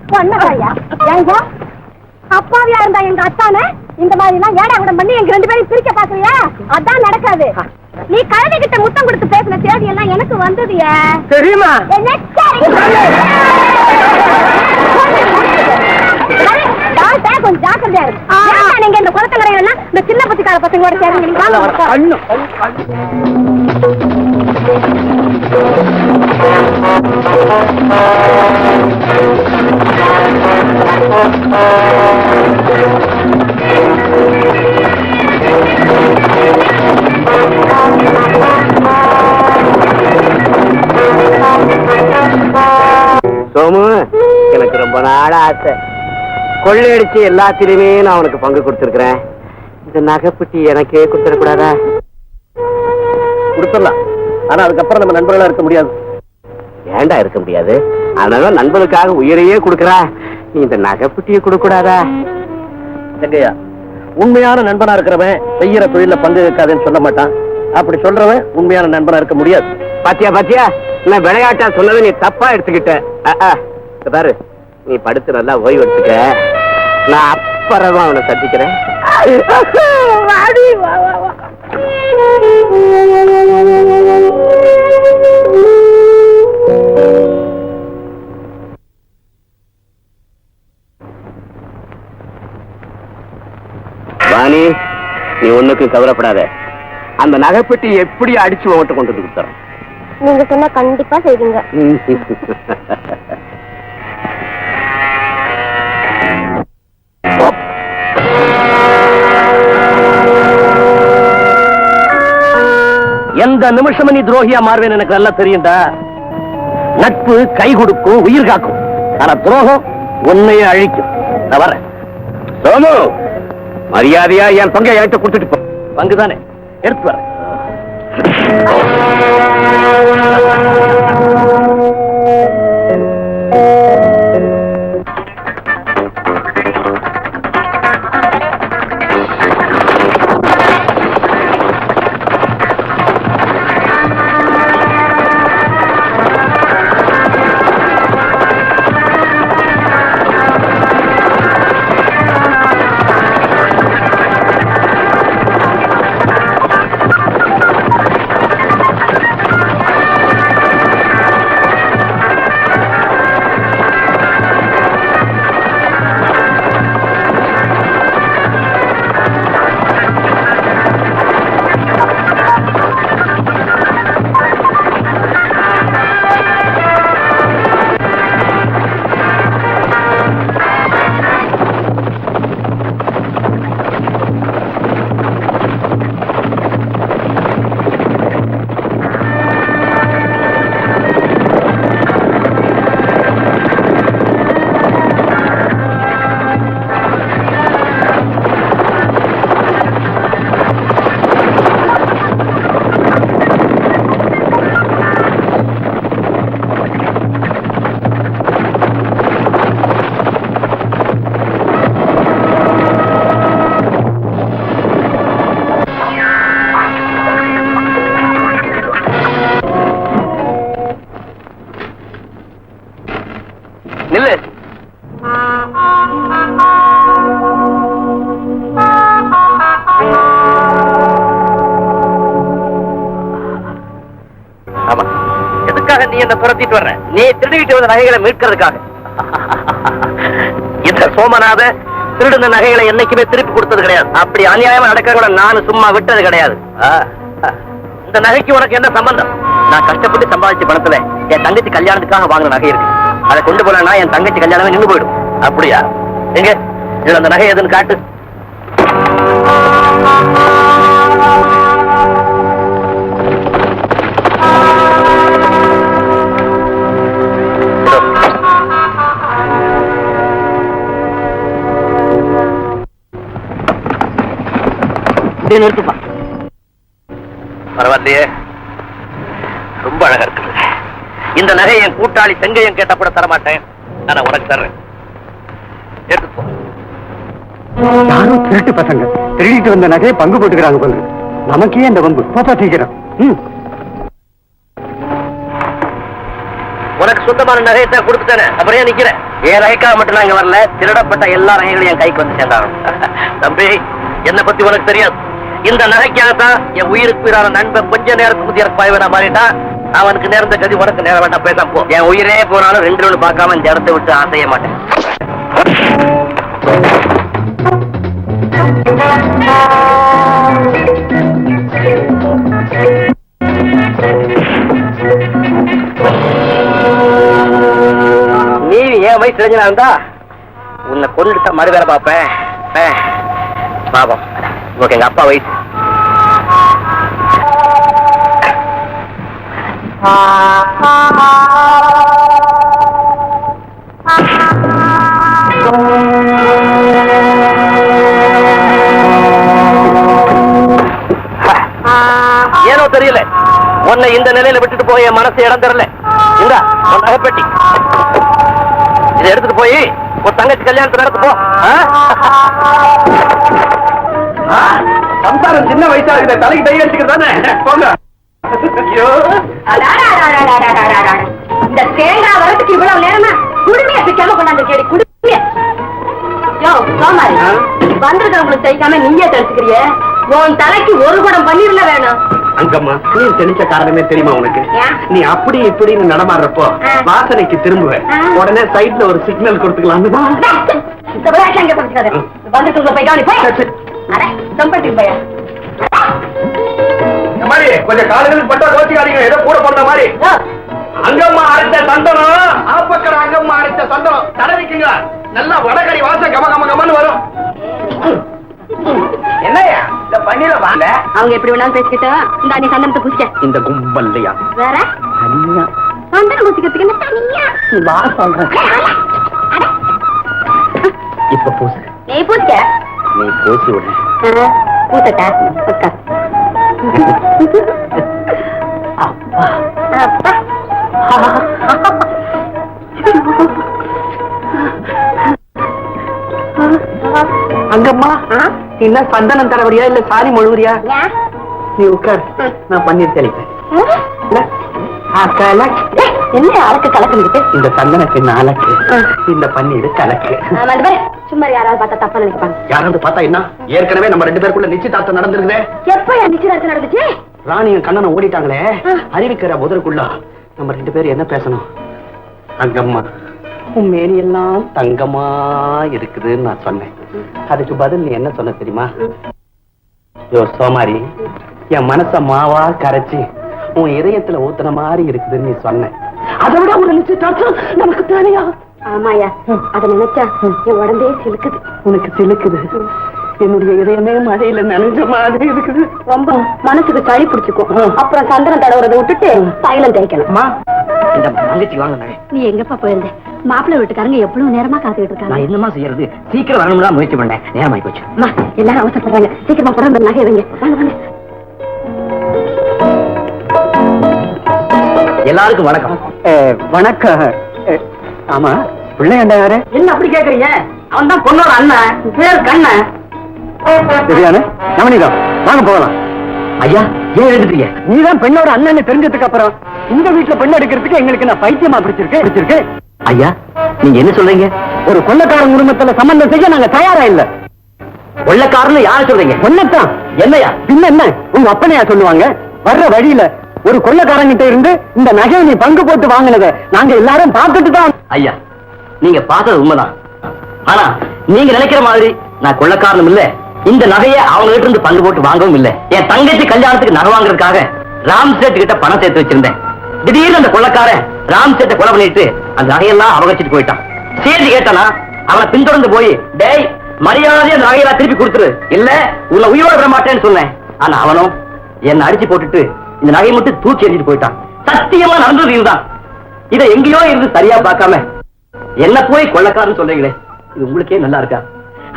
பொண்ணாயா? ஏங்க அப்பாவியா இருந்தா எங்க அத்தான இந்த மாதிரி எல்லாம் ஏடா கூட பண்ணி எங்க 2 பேரும் பிரிக்க பாக்குறியா? அதான் நடக்காது. நீ கழுதை கிட்ட முத்தம் கொடுத்து பேசின தேதி எல்லாம் எனக்கு வந்ததுயா தெரியுமா? கொஞ்சம் ஜாக்கிரதையா இருக்கு. நீங்க இந்த குளத்தங்கரையெல்லாம் இந்த சின்ன பத்திக்கார பசங்களோட சேர்ந்து சோமு, எனக்கு ரொம்ப நாள் ஆசை. கொள்ளையடிச்சு எல்லாத்திலுமே நான் உனக்கு பங்கு கொடுத்திருக்கிறேன். இந்த நகைப்பட்டி எனக்கே கொடுத்துடக்கூடாதா? கொடுத்துடலாம். ஆனா அதுக்கப்புறம் நம்ம நண்பர்களா இருக்க முடியாது. ஏண்டா இருக்க முடியாது? அதனால நண்பனுக்காக உயிரையே கொடுக்கறா. நீ இந்த நகைப்பட்டியை கொடுக்க கூடாதா? எங்கய்யா, உண்மையான நண்பனா இருக்கிறவன் செய்யற தொழில பங்கு இருக்காதுன்னு சொல்ல மாட்டான். அப்படி சொல்றவன் உண்மையான நண்பனா இருக்க முடியாது. பாத்தியா பாத்தியா, நான் விளையாட்டா சொன்னதை நீ தப்பா எடுத்துக்கிட்ட. பாரு, நீ படுத்து நல்லா ஓய்வு எடுத்துக்க. நான் அப்புறமா அவனை சந்திக்கிறேன். வாணி, நீ ஒண்ணுக்கும் கவலைப்படாத. அந்த நகைப்பெட்டி எப்படி அடிச்சு ஓட்டு கொண்டு வந்து கொடுத்துறேன். நீங்க சொன்னா கண்டிப்பா செய்வீங்க. எந்த நிமிஷம் நீ துரோகியா மாறுவேன் எனக்கு நல்லா தெரியும்டா. நட்பு கை கொடுக்கும், உயிர் காக்கும். ஆனா துரோகம் உன்னையே அழிக்கும். நான் வரேன். சோமு, மரியாதையா என் பங்கை என்கிட்ட கொடுத்துட்டு போ. பங்குதானே, எடுத்து வரேன். நில்லு. ஆமா, எதுக்காக நீ என்ன துரத்திட்டு வர்ற? நீ திருடிட்டு வந்த நகைகளை மீட்கிறதுக்காக. இந்த சோமநாத திருடுன நகைகளை என்னைக்குமே திருப்பி கொடுத்தது கிடையாது. அப்படி அநியாயமா நடக்கிறவங்கள நானும் சும்மா விட்டது கிடையாது. இந்த நகைக்கு உனக்கு என்ன சம்பந்தம்? நான் கஷ்டப்பட்டு சம்பாதிச்ச பணத்துல என் தங்கச்சி கல்யாணத்துக்காக வாங்கின நகை இருக்கு. அதை கொண்டு போனா என் தங்கச்சி கல்யாணமே நின்று போயிடும். அப்படியா? எங்க இதுல அந்த நகை எதுன்னு காட்டு. நிறுத்துப்பா. பரவாயில்லையே, ரொம்ப அழகா இருக்குது. இந்த நகை என் கூட்டாளி செங்கையும் கேட்ட கூட தரமாட்டேன். ஆனா உனக்கு தர்றேன், எடுத்துப்போ. யாரும் திருட்டு பசங்க திருடிட்டு வந்த நகையை பங்கு போட்டுக்கிறாங்க போல. நமக்கே இந்த வம்பு. போப்பா சீக்கிரம். உனக்கு சொந்தமான நகையத்தை கொடுத்துட்டேன். அப்புறம் ஏன் நிக்கிறேன்? என் நகைக்காக மட்டும் நான் இங்க வரல, திருடப்பட்ட எல்லா நகைகளையும் என் கைக்கு வந்து சேர்ந்தாங்க. தம்பி, என்னை பத்தி உனக்கு தெரியாது. இந்த நகைக்காகத்தான் என் உயிருக்கு உயிரான நண்பன் கொஞ்ச நேரத்துக்கு முந்தைய பாய்வனா மாறிட்டான். அவனுக்கு நேர்ந்த கதி உனக்கு நேரம் வேண்டாம். பேசாம போ. என் உயிரே போனாலும் 2 ஒன்று பார்க்காம இந்த இடத்தை விட்டு ஆசைய மாட்டேன். நீ என் வயசு தெரிஞ்சனா இருந்தா உன்னை கொண்டுட்டா மறு வேலை பார்ப்பேன். பாபம், ஓகே. எங்க அப்பா வயசு. ஏனோ தெரியல, உன்னை இந்த நிலையில விட்டுட்டு போய் என் மனசு இடம் தரல. இந்த நகைப்பெட்டி இதை எடுத்துட்டு போய் உன் தங்கச்சி கல்யாணத்தை நடத்து போ. சம்சாரம் சின்ன வயசா இருக்கிற தலைக்கு டை அடிச்சுக்கிறதானே. போங்க. இந்த தேங்காய் வரதுக்கு இவ்வளவு நேரமா குடுமையை பிக்காம கொண்டாந்து கேடி குடுமைய வந்திருக்கிறவங்களுக்கு செய்யாம நீயே தெரிஞ்சுக்கிறிய. உன் தலைக்கு ஒரு குடம் பன்னீர்ல வேணும். அங்கம்மா, நீ தெரிஞ்ச காரணமே தெரியுமா உனக்கு? நீ அப்படி இப்படின்னு நடமாடுறப்போ வாசனைக்கு திரும்புவேன். உடனே சைட்ல ஒரு சிக்னல் கொடுத்துக்கலாம். கொஞ்சம் காலையில் பட்டா கோச்சிக்காதீங்க. ஏதோ கூட போன மாதிரி. அங்கம்மா அரைச்ச சந்தனம், ஆப்பக்கட அங்கம்மா அரைச்ச சந்தனம் தடவிக்குங்க. நல்லா வடகறி வாசம் கம கம கமன்னு வரும். என்னையா இந்த பன்னீர வாங்க. அவங்க எப்படி வேணாலும் பேசிக்கிட்டா இந்த நீ சந்தனத்தை பூசிக்க. இந்த கும்பல் இல்லையா வேற தனியா சந்தனம் பூசிக்கிறதுக்கு என்ன தனியா? நீ வா சொல்றேன். இப்ப பூசு. நீ பூசிக்க. நீ பூசி விட. பூசட்டா? அப்பா அப்பா அங்கம்மா, என்ன சந்தனம் தரவரியா இல்ல சாணி மொழுவரியா? நீ உட்கார், நான் பன்னீர் தெளிப்பேன். என்ன அழக்கு கலக்குன்னு? இந்த சந்தனக்கு நாளக்கு, இந்த பன்னீர் கலக்கு. சும்மா யாராவது பார்த்தா தப்பா நினைப்பாங்க. யாராவது பார்த்தா என்ன? ஏற்கனவே நம்ம 2 பேருக்குள்ள நிச்சயதார்த்தம் நடந்திருக்குதே. எப்ப நிச்சயதார்த்தம் நடந்துச்சு? ராணியும் கண்ணனும் ஓடிட்டாங்களே, அறிவிக்கிற முதற்குள்ள நம்ம 2 பேரும் என்ன பேசணும்? அங்கம்மா, உன் மேனி எல்லாம் தங்கமா இருக்குதுன்னு நான் சொன்னேன். அதுக்கு பதில் நீ என்ன சொன்ன தெரியுமா? யோ சோமாரி, என் மனச மாவா கரைச்சி உன் இதயத்துல ஊத்துன மாதிரி இருக்குதுன்னு நீ சொன்ன. அதை விட ஒரு நிச்சயதார்த்தம் நமக்கு தேவையா? ஆமாயா, அதை நினைச்சா என் உடம்பே சிலுக்குது. உனக்கு சிலுக்குது? என்னுடைய இதயமே மழையில நனைஞ்ச மாதிரி இருக்குது. ரொம்ப மனசுக்கு சளி பிடிச்சுக்கும். அப்புறம் சந்தனம் தடவுறதை விட்டுட்டு தைலம் தேய்க்கணும். இந்த தங்கச்சி வாங்க. நீ எங்கப்பா போயிருந்த? மாப்பிள்ளை வீட்டுக்காரங்க எவ்வளவு நேரமா காத்துக்கிட்டு இருக்காங்க. நான் என்னமா செய்யறது? சீக்கிரம் வரணும்னு தான் முயற்சி பண்ணேன். நேரமாயி போச்சு. எல்லாரும் அவசரப்படுறாங்க. சீக்கிரமா படம் நகை வைங்க. வாங்க வாங்க. எல்லாருக்கும் வணக்கம். வணக்கம். ஆமா, பிள்ளையாண்டா யாரு? என்ன அப்படி கேக்குறீங்க? அவன் தான் பொண்ணோட அண்ணன், பேர் கண்ணன். சரியான நவனிதம், வாங்க போகலாம். ஐயா, ஏன் எழுதுறீங்க? நீதான் பெண்ணோட அண்ணன் தெரிஞ்சதுக்கு அப்புறம் இந்த வீட்டுல பெண் எடுக்கிறதுக்கு எங்களுக்கு நான் பைத்தியமா பிடிச்சிருக்கு. ஐயா, நீங்க என்ன சொல்றீங்க? ஒரு கொள்ளைக்காரன் குடும்பத்துல சம்பந்தம் செய்ய நாங்க தயாரா இல்ல. கொள்ளைக்காரன்னு யார சொல்றீங்க? ஒன்னத்தான். என்னையா? பின்ன என்ன, உங்க அப்பனையா சொல்லுவாங்க? வர்ற வழியில ஒரு கொள்ளைக்காரங்கிட்ட இருந்து இந்த நகையை நீ பங்கு போட்டு வாங்கினத நாங்க எல்லாரும் பார்த்துட்டு தான். ஐயா, நீங்க பார்த்தது உண்மைதான். ஆனா நீங்க நினைக்கிற மாதிரி நான் கொள்ளைக்காரனும் இல்ல, இந்த நகையை அவங்க கிட்ட இருந்து பங்கு போட்டு வாங்கவும் இல்ல. என் தங்கச்சி கல்யாணத்துக்கு நகை வாங்குறதுக்காக ராம் சேட்டு கிட்ட பணம் சேர்த்து வச்சிருந்தேன். திடீர்னு அந்த கொள்ளைக்காரன் ராம் சேட்டை கொலை பண்ணிட்டு அந்த நகையெல்லாம் அவகச்சிட்டு போயிட்டான். சேர்த்து கேட்டானா அவனை பின்தொடர்ந்து போய், டேய் மரியாதை அந்த நகையெல்லாம் திருப்பி கொடுத்துரு, இல்ல உன்னை உயிரோட விட மாட்டேன்னு சொன்னேன். ஆனா அவனும் என்ன அடிச்சு போட்டுட்டு இந்த நகையை மட்டும் தூக்கி எறிஞ்சிட்டு போயிட்டான். சத்தியமா நடந்தது இதுதான். இதை எங்கேயோ இருந்து சரியா பார்க்காம என்ன போய் கொள்ளைக்காரன்னு சொல்றீங்களே, இது உங்களுக்கே நல்லா இருக்கா?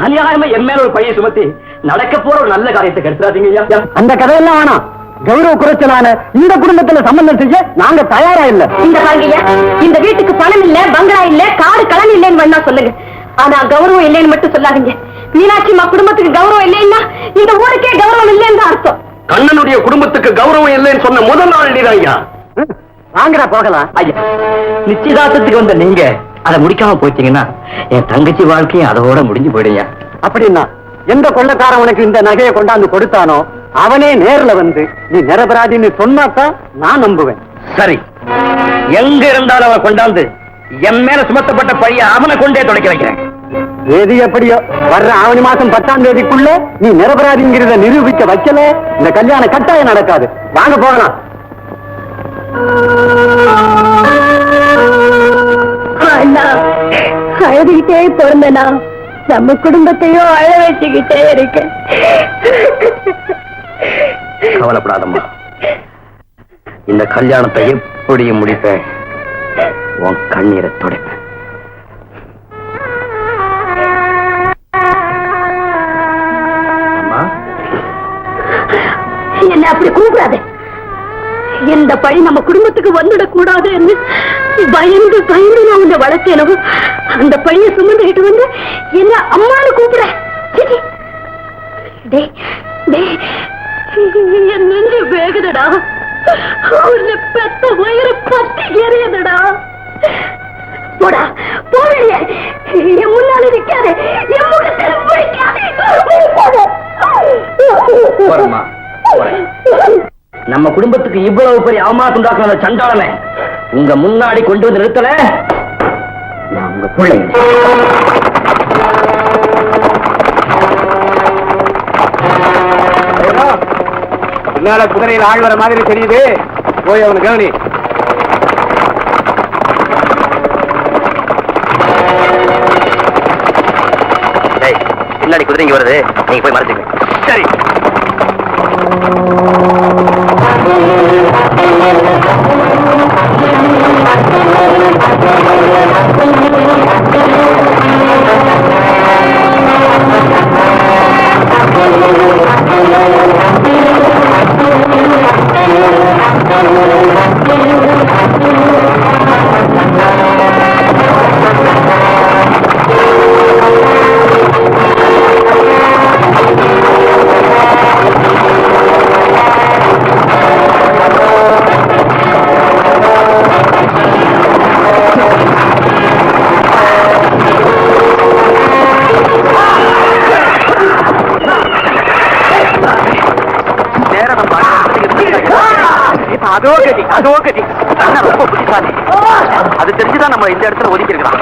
அநியாயமா என் மேல ஒரு பையன் சுமத்தி நடக்க போற ஒரு நல்ல காரியத்தை கெடுத்துறாதீங்க. அந்த கதையெல்லாம் வேணாம். கௌரவ குறைச்சலான இந்த குடும்பத்துல சம்பந்தம் செய்ய நாங்க தயாரா இல்ல. இந்த பாருங்க, இந்த வீட்டுக்கு பணம் இல்ல, பங்களா இல்ல, காடு கடன் இல்லைன்னு வேணா சொல்லுங்க. ஆனா கௌரவம் இல்லைன்னு மட்டும் சொல்லாதீங்க. மீனாட்சி அம்மா குடும்பத்துக்கு கௌரவம் இல்லைன்னா இந்த ஊருக்கே கௌரவம் இல்லைன்னு அர்த்தம். கண்ணனுடைய குடும்பத்துக்கு கௌரவம் இல்லைன்னு சொன்ன முதல் நாள் ஐயா. வாங்கடா போகலாம். ஐயா, நிச்சயதார்த்தத்துக்கு வந்த நீங்க அதை முடிக்காம போயிட்டீங்கன்னா என் தங்கச்சி வாழ்க்கையும் அதோட முடிஞ்சு போயிடுங்க. அப்படின்னா எந்த கொள்ளைக்காரன் உனக்கு இந்த நகையை கொண்டாந்து கொடுத்தானோ அவனே நேர்ல வந்து நீ நிரபராதின்னு சொன்னாதான் நான் நம்புவேன். சரி, எங்க இருந்தாலும் அவனை கொண்டாந்து என் மேல சுமத்தப்பட்ட பைய அவனை கொண்டே தொடக்க வைக்கிறேன். எது எப்படியோ வர்ற ஆவணி மாசம் 10ஆம் தேதிக்குள்ள நீ நிரபராதிங்கிறத நிரூபிக்க வைக்கல இந்த கல்யாணம் கட்டாயம் நடக்காது. வாங்க போகலாம். அழுதுகிட்டே பிறந்தனா நம்ம குடும்பத்தையும் அழ வச்சுக்கிட்டே இருக்கு. கவலைப்படாதம்மா, இந்த கல்யாணத்தை எப்படியும் முடிப்பேன். உன் கண்ணீரை துடைப்பேன். என்ன அப்படி கூப்பிடாத. இந்த பழி நம்ம குடும்பத்துக்கு வந்துடக் கூடாது என்று பயந்து பயந்து நான் உன்னை வளர்த்தேனோ அந்த பழியை சுமந்துகிட்டு வந்து என்ன அம்மானு கூப்பிட. என் நெஞ்சு வேகுதடா. உன்னை பெத்த வயிறு பத்தி எறியதடா. போடா போடலையே, என் முன்னால நிக்காதே, என் முகத்தில் பிடிக்காதே. நம்ம குடும்பத்துக்கு இவ்வளவு பெரிய அவமானம் உண்டாக்குற சண்டாளனை உங்க முன்னாடி கொண்டு வந்து நிறுத்தல, நான் உங்க பிள்ளைங்க. பின்னால குதிரையில் ஆள் வர மாதிரி தெரியுது, போய் அவனு கவனி. பின்னாடி குதிரைங்க வருது, நீங்க போய் மறைச்சுங்க. சரி. அதோ கதி, அதோ கதி. ரொம்ப புத்திசாலி. அது தெரிஞ்சுதான் நம்ம இந்த இடத்துல ஒதுக்கி இருக்கலாம்.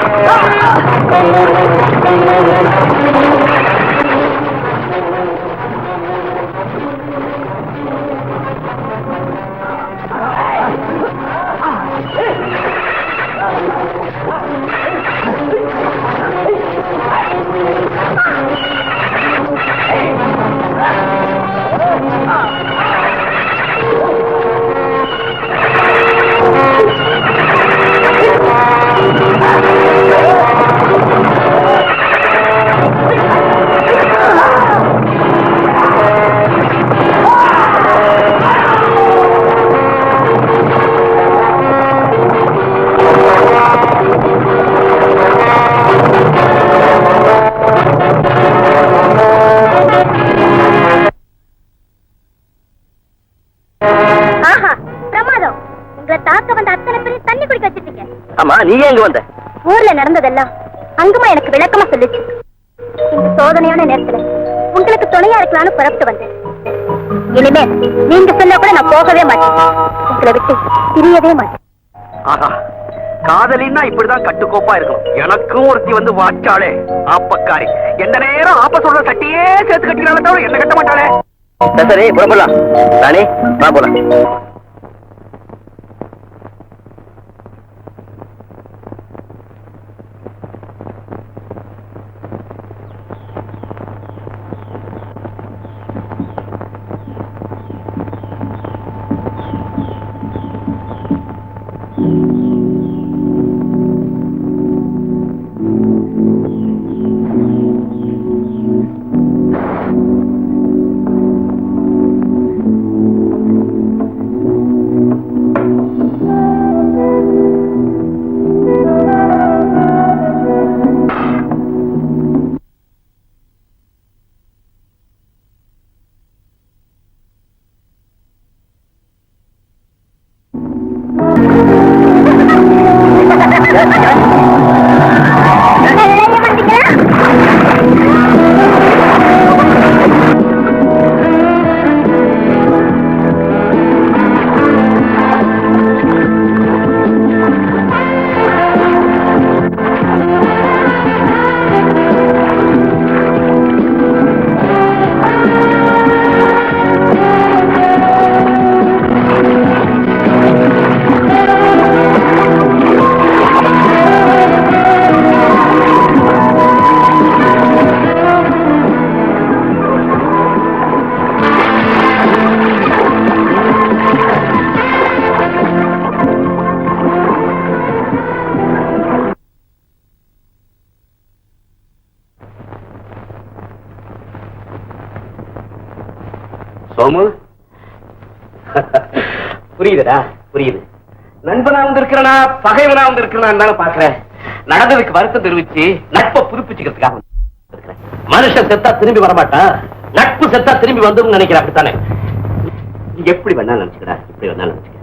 பிரமாதம். உங்களை தாக்க வந்த அத்தனை பேரும் தண்ணி குடிக்க வச்சிருக்கீங்க. ஆமா, நீ எங்க வந்த? ஊர்ல நடந்ததெல்லாம் அங்குமா எனக்கு விளக்கமா சொல்லுச்சு. இந்த சோதனையான நேரத்துல உங்களுக்கு துணையா இருக்கலாம்னு புறப்பட்டு வந்தேன். இனிமே நீங்க சொன்னா கூட நான் போகவே மாட்டேன். உங்களை விட்டு பிரியவே மாட்டேன். ஆஹா, காதலின்னா இப்படிதான் கட்டுக்கோப்பா இருக்கும். எனக்கும் ஒருத்தி வந்து வாச்சாளே ஆப்பக்காரி. எந்த நேரம் ஆப்ப சொல்ற சட்டியே சேர்த்து கட்டினால தவிர என்ன கட்ட மாட்டாளே. சரி புறப்படலாம். நானே வா போலாம். சோமு, புரியுதுடா, புரியுது. நண்பனா வந்து இருக்கிறனா பகைவனா வந்து இருக்கிறான்னு பாக்குறேன். நடந்ததுக்கு வருத்தம் தெரிவிச்சு நட்பை புதுப்பிச்சுக்கிறதுக்காக இருக்கிறேன். மனுஷன் செத்தா திரும்பி வரமாட்டான், நட்பு செத்தா திரும்பி வந்து நினைக்கிறேன். அப்படித்தானே? நீ எப்படி வேணாலும் நினைச்சுக்கிறா, இப்படி வேணாலும் நினைச்சுக்க.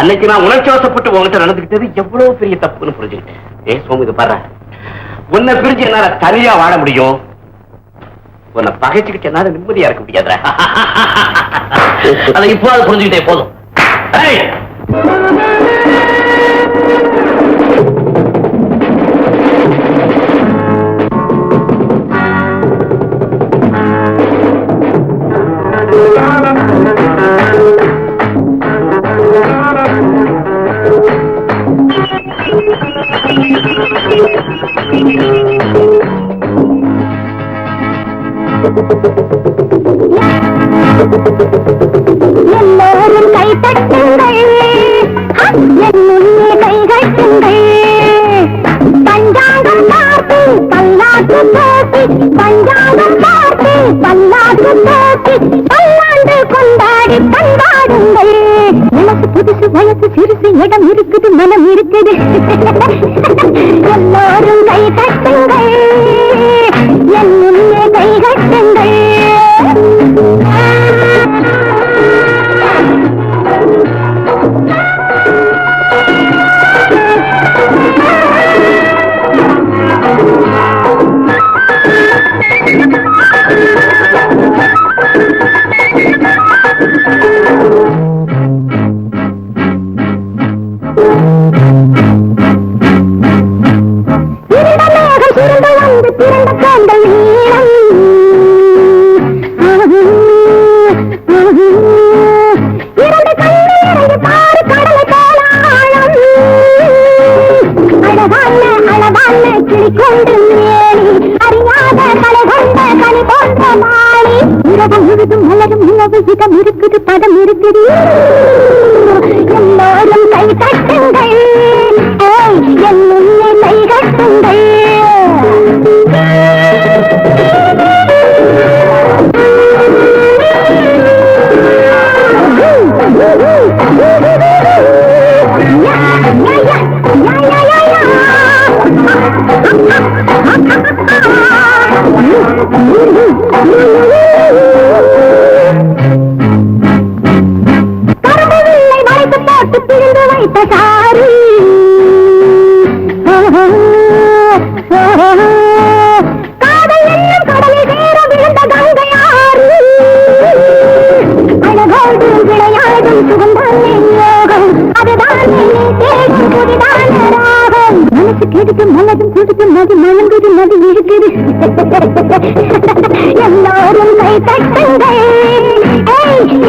அன்னைக்கு நான் உணர்ச்சிவசப்பட்டு உங்ககிட்ட நடந்துகிட்டது எவ்வளவு பெரிய தப்புன்னு புரிஞ்சுக்கிட்டேன். சோமு, இது பாரு, உன்னை பிரிஞ்சு என்னால தனியா வாழ முடியும், உன்னை பகைச்சுக்கிட்டு என்னால நிம்மதியா இருக்க முடியாத. அதை இப்போது புரிஞ்சுக்கிட்டே போதும். எல்லாரும் கை தட்டுங்கள், என்னுள்ளே கை கட்டுங்கள். பஞ்சாங்கம் பார்த்து பல்லாக்கு போட்டி, பஞ்சாங்கம் பார்த்து பல்லாக்கு போட்டி, பல்லாண்டு கொண்டாடி பண்பாடுங்கள். எனக்கு புதுசு வயசு சிறுசு இடம் இருக்குது, மனம் இருக்குது. எல்லாரும் கை தட்டுங்கள், என்னுள்ளே கை கட்டுங்கள். இருக்குது, பதம் இருக்குது. எல்லாரும் கை தட்டுங்கள், என் முன்னே கை கட்டுங்கள். கரும்புவில்லை மறைத்து போட்டு பிரிந்து வைத்த சாரி, கடுக்கு மலதும் துடுக்கு மது மலங்குது மது இருக்குது எல்லாரும் கை தட்டுங்கள்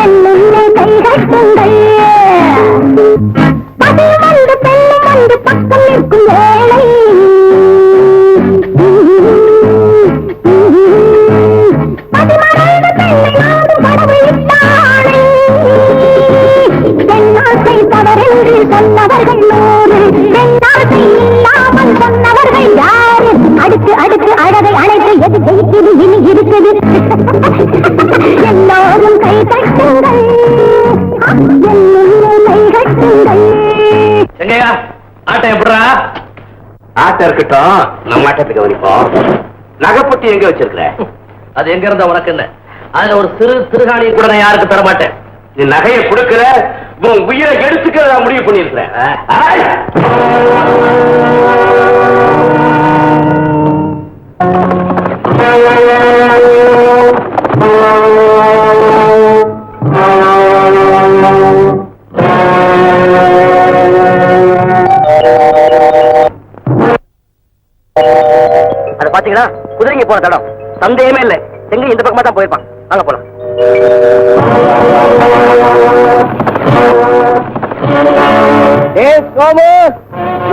என்னுள்ளே கை தட்டுங்கள் பதில் வந்து பெண்ணும் வந்து பக்கம் நிற்கும் வேளை பதிமறைந்த பெண்ணை நாடும் கடவுளிட்டானே பெண்ணாசை தவறென்று சொன்னவர்கள் நூறு பெண்ணாசை இல்லாமல் சொன்னவர்கள் யாரு அடுத்து அடுத்து அழகை அழைத்து எது ஜெயிக்கிறது இனி இருக்குது எல்லோரும் கை தட்டுங்கள் என்னுள்ளே கை கட்டுங்கள் எங்கயா ஆட்டம் எப்படா? ஆட்டம் இருக்கட்டும், நம்ம ஆட்டத்தை கவனிப்போம். நகைப்பட்டி எங்க வச்சிருக்கிற? அது எங்க இருந்தா உனக்கு என்ன? அதுல ஒரு சிறு திருகாணியை கூட நான் யாருக்கு தர மாட்டேன். நீ நகையை கொடுக்கற, உன் உயிரை எடுத்துக்க நான் முடிவு பண்ணிருக்கிறேன். அது பாத்தீங்களா, குதிரைங்க போன தடம் சந்தேகமே இல்லை. எங்க இந்த பக்கமா தான் போயிருப்பான். வாங்க போலாம்.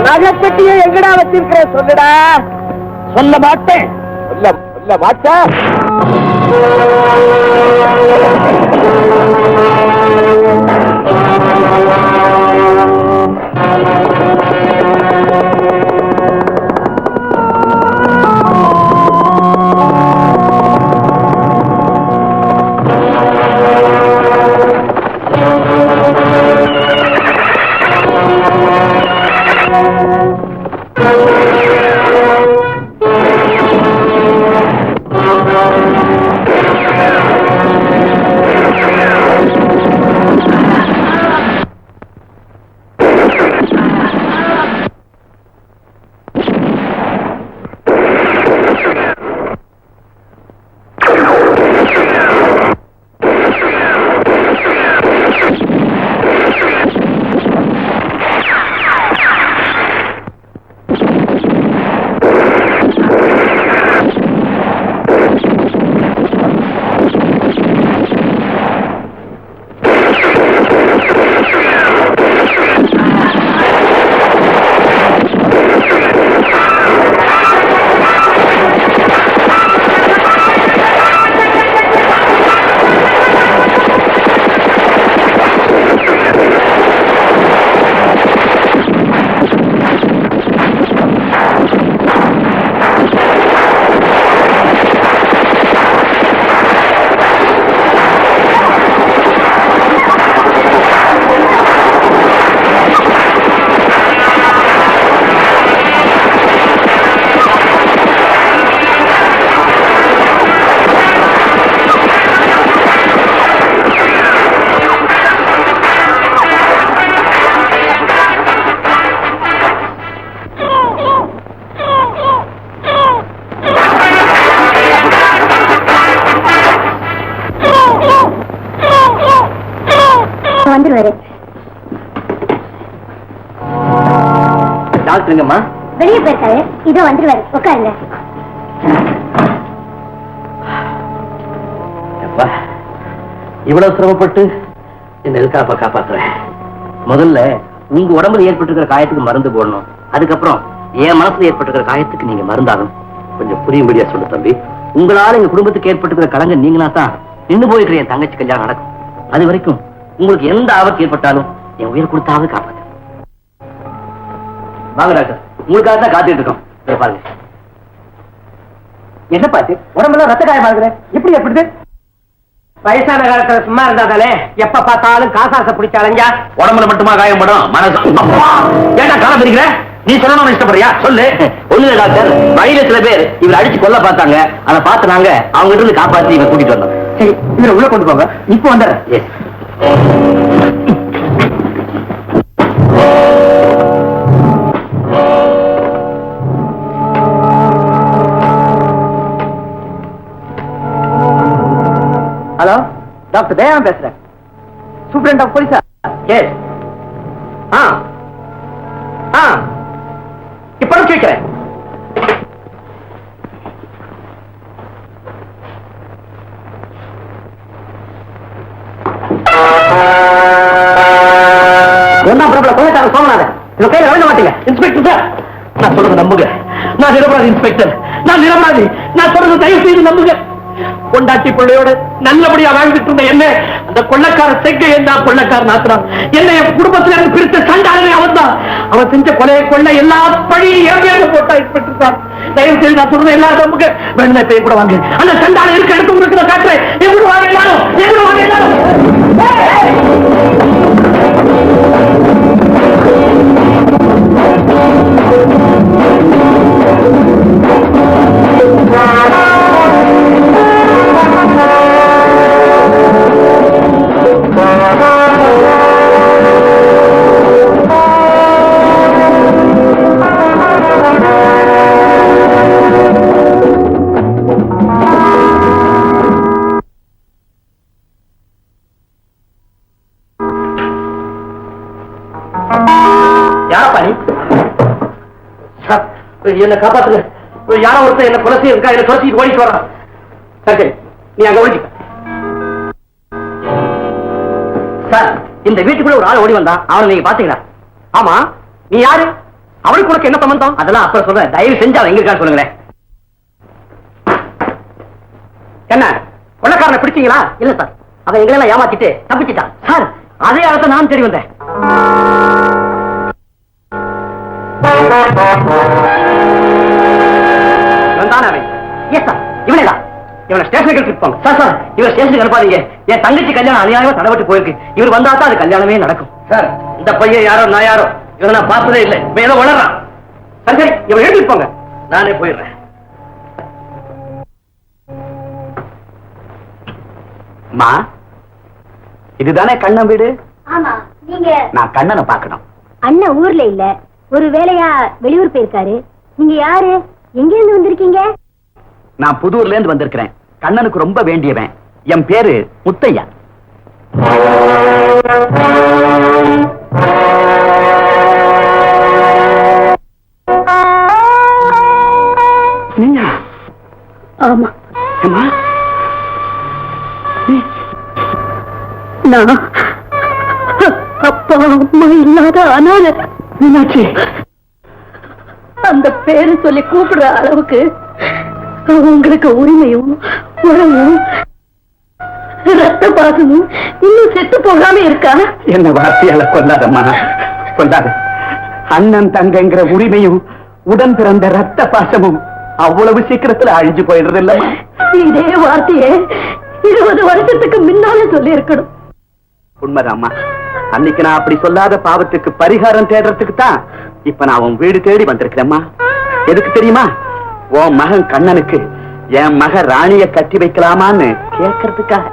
நகைப்பட்டியை எங்கடா வச்சிருக்கிற சொல்லுடா. சொல்ல மாட்டேன். சொல்ல மாட்டேன். வந்துருவாரு. டாக்டருங்கம்மா வெளியே போயிருக்காரு. இதோ வந்துருவாரு. உட்காருங்க. இவ்வளவு சிரமப்பட்டு என்ன எதுக்காப்ப காப்பாத்துறேன். முதல்ல உங்க உடம்புல ஏற்பட்டிருக்கிற காயத்துக்கு மருந்து போடணும். அதுக்கப்புறம் என் மனசுல ஏற்பட்டிருக்கிற காயத்துக்கு நீங்க மருந்தாகணும். கொஞ்சம் புரியும்படியா சொல்லு தம்பி. உங்களால எங்க குடும்பத்துக்கு ஏற்பட்டிருக்கிற கலங்க நீங்களா தான் நின்று போயிருக்கிற என் தங்கச்சி கல்யாணம் நடக்கும். அது வரைக்கும் உங்களுக்கு எந்த ஆபத்து ஏற்பட்டாலும் என் உயிர் கொடுத்தாவது காப்பாத்து. வாங்க டாக்டர், உங்களுக்காக தான் காத்துட்டு இருக்கோம். பாருங்க. என்ன பாத்து உடம்புல ரத்த காயமா இருக்கிற? எப்படி எப்படி? வயசான காலத்துல சும்மா இருந்தாதாலே எப்ப பார்த்தாலும் காசாசை பிடிச்ச அலைஞ்சா உடம்புல மட்டுமா காயப்படும், மனசு. ஏன்னா காலம் பிடிக்கிற? நீ சொல்லணும்னு இஷ்டப்படுறியா? சொல்லு. ஒண்ணு டாக்டர், வழியில சில பேர் இவர் அடிச்சு கொல்ல பார்த்தாங்க. அதை பார்த்து நாங்க அவங்க இருந்து காப்பாத்தி இவரை கூட்டிட்டு வந்தோம். சரி, இவரை உள்ள கொண்டு போங்க. இப்போ வந்துடுறேன். ஹலோ, டாக்டர் தயானந்த் பேசுறேன். சூப்பரண்ட் ஆஃப் போலீஸா? எஸ். இப்ப கேட்கிறேன். ஒன்னாம் பிரபல கொலைக்காரன் சோமநாதன் இவ கையில விளங்க மாட்டீங்க. இன்ஸ்பெக்டர் சார், நான் சொல்றது நம்புங்க. நான் நிரபராதி இன்ஸ்பெக்டர், நான் நிரபராதி. நான் சொல்றது தயவு செய்து நம்புங்க. கொண்டாட்டி பிள்ளையோட நல்லபடியா வாழ்ந்துட்டு இருந்த என்ன அந்த கொள்ளக்கார செக்க என்ன கொள்ளக்காரன் ஆத்திரம் என்ன என் குடும்பத்துல இருந்து பிரித்த சண்டாளனே அவன் தான். அவன் செஞ்ச கொலையை கொள்ள எல்லா பழியும் ஏற்க போட்டா இன்ஸ்பெக்டர் சார். தயவு செய்து நான் சொல்றது எல்லாரும் நம்புங்க. வேணுமே பேய் கூட வாங்க. அந்த சண்டாளன் இருக்க எடுத்து உங்களுக்கு நான் காட்டுறேன். எப்படி வாங்க எல்லாரும், எப்படி வாங்க எல்லாரும். என்ன காப்பாத்துங்க. யாரோ ஒருத்தர் என்ன கொலை செய்ய இருக்கா, என்ன துரத்தி ஓடிட்டு வரான். சரி, நீ அங்க ஓடிக்க. சார், இந்த வீட்டுக்குள்ள ஒரு ஆள் ஓடி வந்தா, அவனை நீங்க பாத்தீங்களா? ஆமா, நீ யாரு? அவனுக்கு உனக்கு என்ன சம்பந்தம்? அதெல்லாம் அப்புறம் சொல்றேன். தயவு செஞ்சு அவன் எங்க இருக்கான்னு சொல்லுங்களேன். என்ன கொள்ளக்காரனை பிடிச்சீங்களா? இல்ல சார், அவன் எங்களெல்லாம் ஏமாத்திட்டு தப்பிச்சிட்டான். சார், அதே ஆளத்தை நான் தேடி வந்தேன். இவனை ஸ்டேஷனுக்கு போங்க. சார் சார், இவர் ஸ்டேஷனுக்கு அனுப்பாதீங்க. என் தங்கச்சி கல்யாணம் அநியாயமா தடவிட்டு போயிருக்கு. இவர் வந்தா தான் அது கல்யாணமே நடக்கும். சார், இந்த பையன் யாரோ நான் யாரோ இவனை நான் பார்த்ததே இல்லை. இவன் ஏதோ வளர்றான். சரி சரி, இவன் எழுதிட்டு போங்க, நானே போயிடுறேன். அம்மா, இதுதானே கண்ணன் வீடு? ஆமா, நீங்க? நான் கண்ணனை பார்க்கணும். அண்ணன் ஊர்ல இல்ல, ஒரு வேலையா வெளியூர் போயிருக்காரு. நீங்க யாரு, எங்க இருந்து வந்திருக்கீங்க? நான் புதூர்ல இருந்து வந்திருக்கிறேன். கண்ணனுக்கு ரொம்ப வேண்டியவன். என் பேரு முத்தையா. ஆமா, நான் அப்பா அம்மா இல்லாத அனாதை. மீனாட்சி, அந்த பேரு சொல்லி கூப்பிடுற அளவுக்கு உங்களுக்கு உரிமையும் உறவும் ரத்த பாசமும் இன்னும் செத்து போகாம இருக்கா? என்ன வார்த்தையால கொல்லாதம்மா, கொல்லாத. அண்ணன் தங்கங்கிற உரிமையும் உடன் பிறந்த ரத்த பாசமும் அவ்வளவு சீக்கிரத்துல அழிஞ்சு போயிடுறது இல்லம்மா. இதே வார்த்தையே 20 வருஷத்துக்கு முன்னால சொல்லி இருக்கணும். உண்மைதாம்மா. அன்னைக்கு நான் அப்படி சொல்லாத பாவத்துக்கு பரிகாரம் தேடுறதுக்கு தான் இப்ப நான் உன் வீடு தேடி வந்திருக்கிறேம்மா. எதுக்கு தெரியுமா? உன் மகன் கண்ணனுக்கு என் மக ராணிய கட்டி வைக்கலாமான்னு கேட்கறதுக்காக.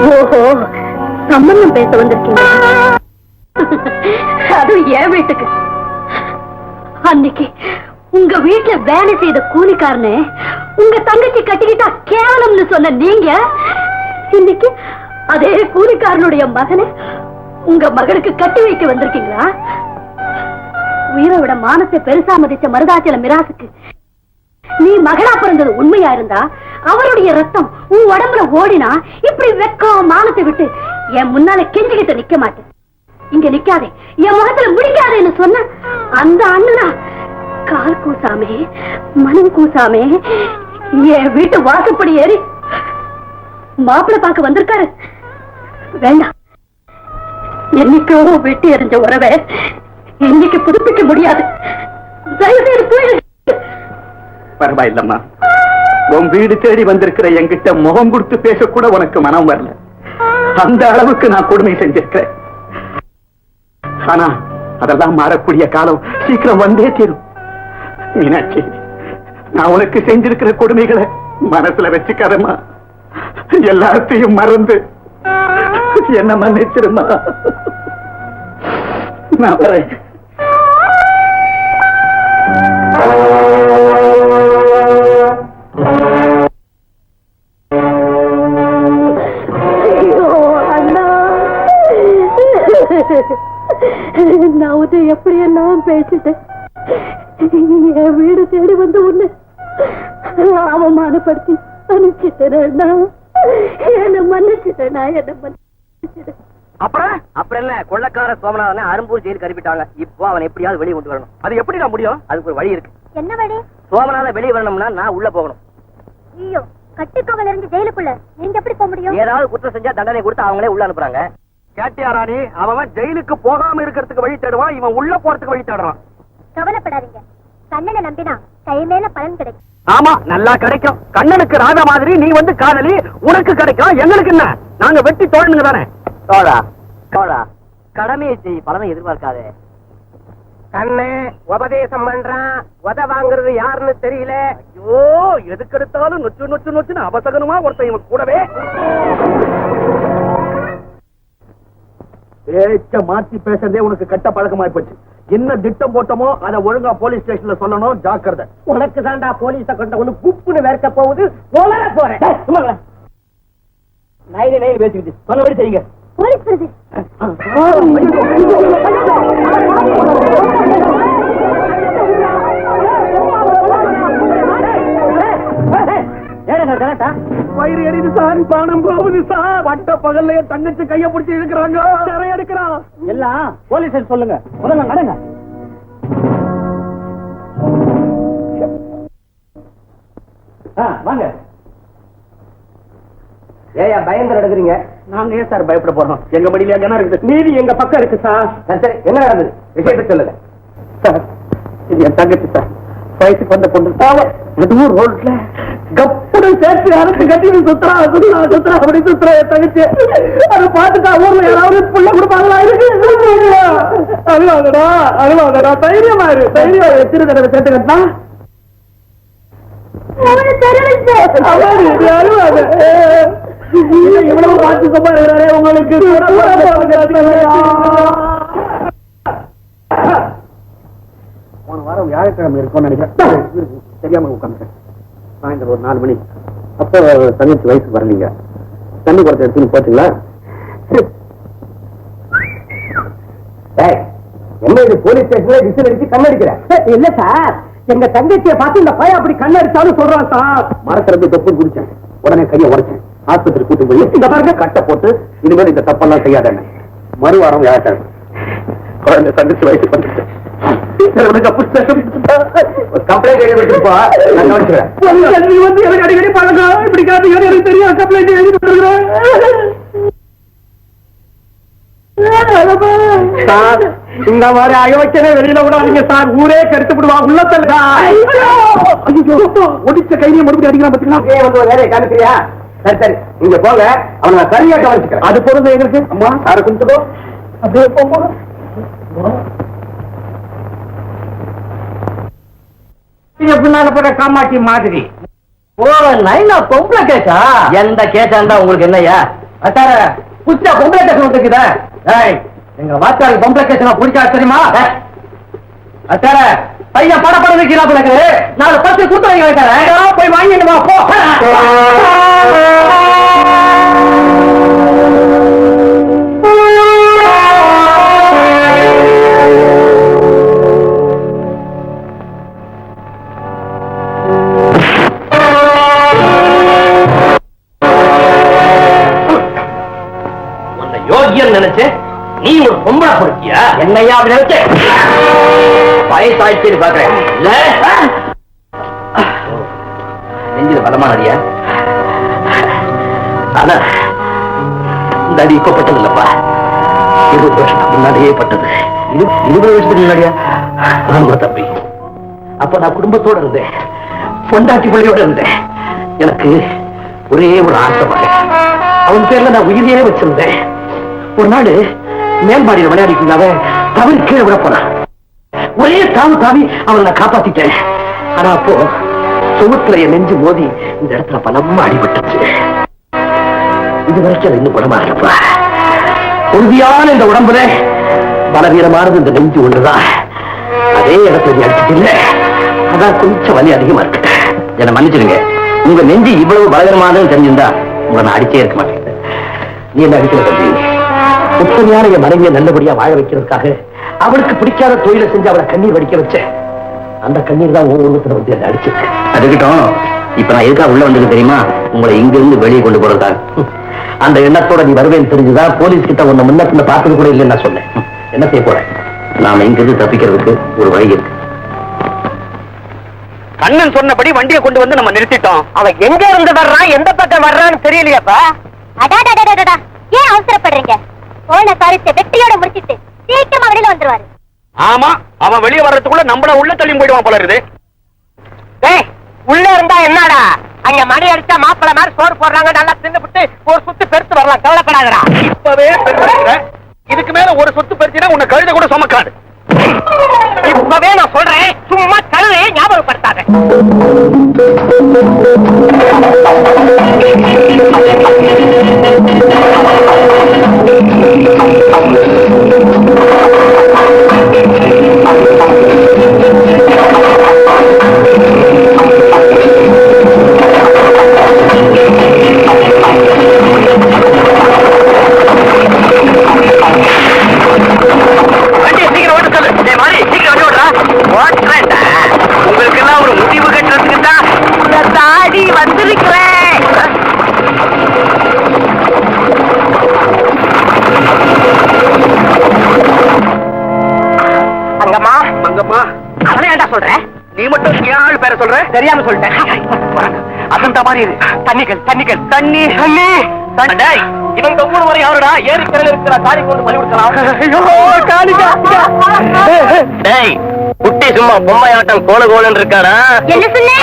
ஓஹோ, சம்பந்தம் பேச வந்திருக்கீங்க. அது என் வீட்டுக்கு. அன்னைக்கு உங்க வீட்டுல வேலை செய்த கூலிக்காரனே உங்க தங்கச்சி கட்டிக்கிட்டா கேவலம்னு சொன்ன நீங்க, இன்னைக்கு அதே கூலிக்காரனுடைய மகனை உங்க மகளுக்கு கட்டி வைக்க வந்திருக்கீங்களா? உயிரை விட மானத்தை பெருசா மதிச்ச மருதாச்சல மிராசுக்கு நீ மகளா பிறந்தது உண்மையா இருந்தா, அவருடைய ரத்தம் உன் உடம்புல ஓடினா இப்படி வெக்கம் மானத்தை விட்டு என் முன்னால கெஞ்சிக்கிட்டு நிக்க மாட்டேன். இங்க நிக்காதே, என் முகத்துல முடிக்காதேன்னு சொன்ன அந்த அண்ணனா கால் கூசாமே மனம் கூசாமே என் வீட்டு வாசப்படி ஏறி மாப்பிள்ளை பார்க்க வந்திருக்காரு. வேண்டாம், என்னைக்கோ வெட்டி எறிஞ்ச உறவை இன்னைக்கு புதுப்பிக்க முடியாது. பரவாயில்லம்மா, உன் வீடு தேடி வந்திருக்கிற என்கிட்ட முகம் கொடுத்து பேசக்கூட உனக்கு மனம் வரல. அந்த அளவுக்கு நான் கொடுமை செஞ்சிருக்கிறேன். ஆனா அதெல்லாம் மாறக்கூடிய காலம் சீக்கிரம் வந்தே தீரும். மீனாட்சி, நான் உனக்கு செஞ்சிருக்கிற கொடுமைகளை மனசுல வச்சுக்காதம்மா. எல்லாத்தையும் மறந்து என்ன மன்னிச்சிருமா. நான் வரேன். நான் உன்னை எப்படியெல்லாம் பேசிட்டேன். என் வீடு தேடி வந்து உன்னை அவமானப்படுத்தி அனுப்பிச்சிட்டேன்னா என்ன மன்னிச்சிட்டேனா, என்ன மன்னிச்சிட்டேன். அப்புறம் என்ன, கொள்ளக்கார சோமநாதனை அரும்பூர் ஜெயிலுக்கு அனுப்பிட்டாங்க. இப்போ அவன் எப்படியாவது வெளியே கொண்டு வரணும். அது எப்படி நான் முடியும்? அதுக்கு ஒரு வழி இருக்கு. என்ன வழி? சோமநாதன் வெளியே வரணும்னா நான் உள்ள போகணும். ஐயோ, கட்டுக்கோவல இருந்து ஜெயிலுக்குள்ள நீங்க எப்படி போக முடியும்? ஏதாவது குற்றம் செஞ்சா தண்டனை கொடுத்து அவங்களே உள்ள அனுப்புறாங்க. கேட்டியா ராணி? அவன் ஜெயிலுக்கு போகாம இருக்கிறதுக்கு வழி தேடுவான், இவன் உள்ள போறதுக்கு வழி தேடுறான். கவலைப்படாதீங்க, கண்ணனை நம்பினா கை மேல பலன் கிடைக்கும். ஆமா, நல்லா கிடைக்கும். கண்ணனுக்கு ராதா மாதிரி நீ வந்து காதலி, உனக்கு கிடைக்கும், எங்களுக்கு என்ன? நாங்க வெட்டி தோழனுங்க தானே. தோழா தோழா, கடமையை செய், பலனை எதிர்பார்க்காதே. கண்ணே உபதேசம் பண்றான், உத வாங்குறது யாருன்னு தெரியல. ஐயோ, எதுக்கு எடுத்தாலும் நொச்சு நொச்சு நொச்சுன்னு அபசகனமா ஒருத்தன் இவன் கூடவே. பேச்ச மாத்தி பேசுறதே உனக்கு கட்ட பழக்கமாய் போச்சு. என்ன திட்டம் போட்டோமோ அதை ஒழுங்கா போலீஸ் ஸ்டேஷன்ல சொல்லணும். ஜாக்கிரதை. உனக்கு தாண்டா போலீஸ கொண்ட ஒண்ணு குப்புன்னு வேர்க்க போகுது. போறேன் நைனே பேசிக்கிட்டு சொன்னபடி செய்யுங்க. போலீஸ் வருது. வயிறு எரியுது சார், பானம் போகுது சார். பட்ட பகல்ல தங்கச்சி கைய பிடிச்சி இருக்கிறாங்க, நிறைய எடுக்கிறான். எல்லாம் போலீஸ் சொல்லுங்க, முதல்ல நடங்க. வாங்க. ஏயா பயந்து நடக்குறீங்க? நாங்க ஏன் சார் பயப்பட போறோம்? எங்க படியில என்ன இருக்குது? நீதி எங்க பக்கம் இருக்கு சார். சரி, என்ன நடந்தது? விஷயத்தை சொல்லுங்க சார். இது என் தங்கச்சி சார், வயசுக்கு வந்த பொண்ணு. ஊர் ரோட்ல கப்புடன் சேர்த்து அரைச்சு கட்டி சுத்துறா அப்படி சுத்துறா என் தங்கச்சி. அதை பார்த்துட்டா ஊர்ல யாராவது புள்ள கொடுப்பாங்களா? அழுவாங்கடா தைரியமா எத்தனை தடவை சேர்த்து கட்டா இவ்வளவு பார்த்து சொப்பா இருக்கிறாரே உங்களுக்கு. போன வாரம் வியாழக்கிழமை இருக்கும்னு நினைக்கிறேன், தெரியாம உட்காந்துட்டேன். சாயந்தரம் ஒரு 4 மணி. அப்போ தங்கச்சி வயசுக்கு வரலீங்க. தண்ணி குடத்தை எடுத்துன்னு போச்சுங்களா? என்ன இது போலீஸ் ஸ்டேஷன்ல விசில் அடிச்சு கண்ணடிக்கிற? இல்ல சார், எங்க தங்கச்சியை பார்த்து இந்த பையன் அப்படி கண்ணடிச்சாலும் சொல்றான் சார். மரத்திலிருந்து தொப்பு குடிச்சேன், உடனே கையை உடைச்சேன், ஆஸ்பத்திரி கூட்டு போய் இந்த பாருங்க கட்டை போட்டு இனிமேல் இந்த தப்பெல்லாம் செய்யாதானே. மறுவாரம் வியாழக்கிழமை குழந்தை தங்கச்சி வயசுக்கு வந்துட்டு கம்ப்ளைண்ட் எழுதி வச்சிருப்பா, நான் கவனிச்சுக்கிறேன். வந்து எனக்கு அடிக்கடி பழக்கம், இப்படி காத்து எனக்கு தெரியும். கம்ப்ளைண்ட் எழுதி கொடுத்துருக்கிறேன் சார். இந்த மாதிரி அயோக்கியனே வெளியில விடாதீங்க சார், ஊரே கெடுத்து விடுவா. உள்ளத்துல ஒடிச்ச கையில மறுபடியும் அடிக்கலாம் பாத்தீங்களா? வந்து வேலையை காமிக்கிறியா? சரி சரி, நீங்க போங்க, அவனை நான் சரியா கவனிச்சுக்கிறேன். அது பொறுத்து எங்களுக்கு. அம்மா சாரை கும்பிட்டுக்கோ, அப்படியே போங்க. பின்னால போற காமாட்சி மாதிரி. ஓ, நைனா பொம்பளை கேஸா? எந்த கேஸா இருந்தா உங்களுக்கு என்னையா? அத்தார புச்சா பொம்பளை கேஸ் வந்துருக்குதா? எங்க வாத்தாள் பொம்பளை கேஸ் நான் பிடிச்சா தெரியுமா? அத்தார பையன் பட வைக்கிறா பிள்ளைக்கு 4 10 கூட்டு வாங்கி வைக்கிறேன், போய் வாங்கிட்டு வா போ. நினைச்சேன் நீ ஒரு பொம்பளை பொறுக்கியா? என்னையா நினைச்ச? வயசாயிடுச்சு பாக்குறேன். நெஞ்சில பலமான அடியா? ஆனா இந்த அடி இப்ப பட்டது இல்லப்பா, 20 வருஷத்துக்கு முன்னாடியே பட்டது. 20 வருஷத்துக்கு முன்னாடியா? ஆமா தம்பி, அப்ப நான் குடும்பத்தோட இருந்தேன், பொண்டாட்டி பிள்ளையோட இருந்தேன். எனக்கு ஒரே ஒரு ஆசை, அவன் பேர்ல நான் உயிரியே வச்சிருந்தேன். ஒரு நாள் மேல்பாடியில் விளையாடிட்டு இருந்தாவே தவறி கீழே விட போனான். ஒரே தாவு தாவி அவனை நான் காப்பாத்திட்டேன். ஆனா அப்போ சுவத்துல என் நெஞ்சு மோதி இந்த இடத்துல பலமா அடிபட்டுச்சு. இது வரைக்கும் இன்னும் குணமாகலப்பா. உறுதியான இந்த உடம்புல பலவீனமானது இந்த நெஞ்சு ஒன்றுதான். அதே இடத்துல நீ அடிச்சுட்டு இல்ல, அதான் கொஞ்சம் வலி அதிகமா இருக்கு. என்னை மன்னிச்சிருங்க, உங்க நெஞ்சு இவ்வளவு பலவீனமானதுன்னு தெரிஞ்சிருந்தா உங்களை நான் அடிச்சே இருக்க மாட்டேன். நீ என்ன அடிக்கிற தம்பி? உண்மையான என் மனைவியை நல்லபடியா வாழ வைக்கிறதுக்காக அவளுக்கு பிடிக்காத தொழிலை செஞ்சு அவளை கண்ணீர் வடிக்க வச்சேன். அந்த கண்ணீர் தான் உருவத்துல வந்து என்ன அடிச்சிருக்கு. அதுக்கிட்டோம் இப்ப நான் எதுக்காக உள்ள வந்தது தெரியுமா? உங்களை இங்க இருந்து வெளியே கொண்டு போறதா. அந்த எண்ணத்தோட நீ வருவேன்னு தெரிஞ்சுதான் போலீஸ் கிட்ட உன்னை முன்ன பின்ன பார்த்தது கூட இல்லைன்னு நான் சொன்னேன். என்ன செய்ய போறேன்? நாம இங்கிருந்து தப்பிக்கிறதுக்கு ஒரு வழி இருக்கு. கண்ணன் சொன்னபடி வண்டியை கொண்டு வந்து நம்ம நிறுத்திட்டோம். அவன் எங்க இருந்து வர்றான், எந்த பக்கம் வர்றான்னு தெரியலையாப்பா. அடாடாடாடாடா, ஏன் அவசரப்படுறீங்க? போன காரியத்தை வெற்றியோட முடிச்சிட்டு சீக்கிரமா வெளியில வந்துருவாரு. ஆமா, அவன் வெளியே வர்றதுக்குள்ள நம்மள உள்ள தள்ளி போயிடுவான் போல இருக்குது. உள்ள இருந்தா என்னடா, அங்க மணி அடிச்சா மாப்பிள்ள மாதிரி சோறு போடுறாங்க, நல்லா தின்னுபிட்டு ஒரு சுத்து பெருத்து வரலாம், கவலைப்படாதடா. இப்பவே பெருசுற. இதுக்கு மேல ஒரு சொத்து பெருச்சுனா உன்னை கழுத கூட சுமக்காது. இப்பவே நான் சொல்றேன், சும்மா கழுதை ஞாபகப்படுத்தாத. உங்களுக்கு எல்லாம் ஒரு முடிவு கட்டுறதுக்கு தான் தாடி வந்திருக்கிறேன். அங்கம்மா மங்கம்மா, அவனை ஏன்டா சொல்ற? நீ மட்டும் ஏன் ஆள் பேர சொல்ற? தெரியாம சொல்லிட்டேன். அந்த மாதிரி இரு. தண்ணிகள் தண்ணிகள் தண்ணி தண்ணி. டேய், இவங்க ஊர் வரை யாருடா ஏரி கரையில இருக்கிற காணி கொண்டு பலி கொடுக்கலாம். டேய், குட்டி சும்மா பொம்மையாட்டம் கோல கோலன்னு இருக்காரா? என்ன சொன்ன?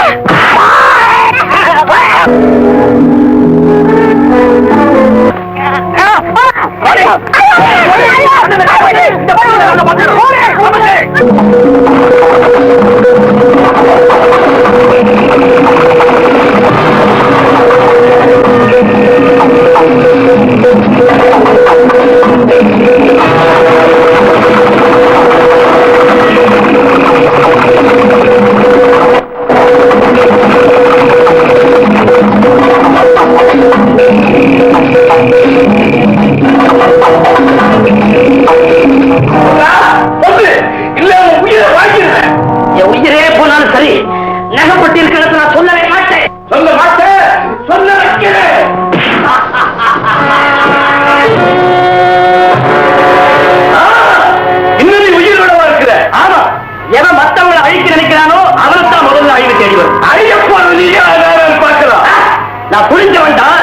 என் உயிரே போனாலும் சரி, நகப்பட்டு இருக்கிறத நான் சொல்லவே மாட்டேன். சொல்ல மாட்டேன், சொல்ல வைக்கிறேன். இன்னும் நீ உயிரோட இருக்கிற. ஆமா, எவன் மத்தவங்களை அழிக்க நினைக்கிறானோ அவனைத்தான் முதல்ல அழிவு தேடி வரும். ஐயப்பா, நீயே அதான் பார்க்கலாம். நான் புரிஞ்ச வேண்டாம்.